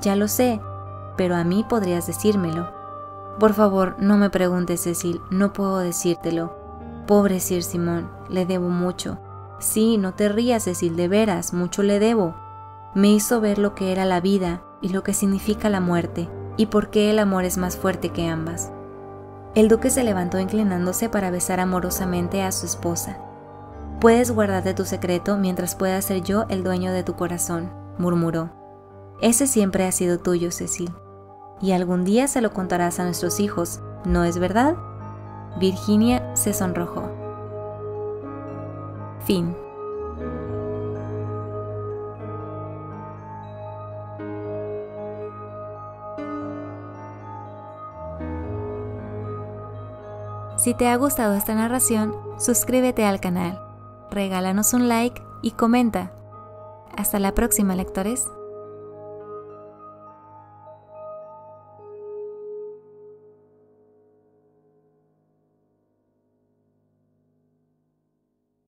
«Ya lo sé, pero a mí podrías decírmelo». «Por favor, no me preguntes, Cecil, no puedo decírtelo. Pobre Sir Simon, le debo mucho». «Sí, no te rías, Cecil, de veras, mucho le debo. Me hizo ver lo que era la vida y lo que significa la muerte, y por qué el amor es más fuerte que ambas». El duque se levantó inclinándose para besar amorosamente a su esposa. «Puedes guardarte tu secreto mientras pueda ser yo el dueño de tu corazón», murmuró. «Ese siempre ha sido tuyo, Cecil. Y algún día se lo contarás a nuestros hijos, ¿no es verdad?». Virginia se sonrojó. Fin. Si te ha gustado esta narración, suscríbete al canal, regálanos un like y comenta. Hasta la próxima, lectores.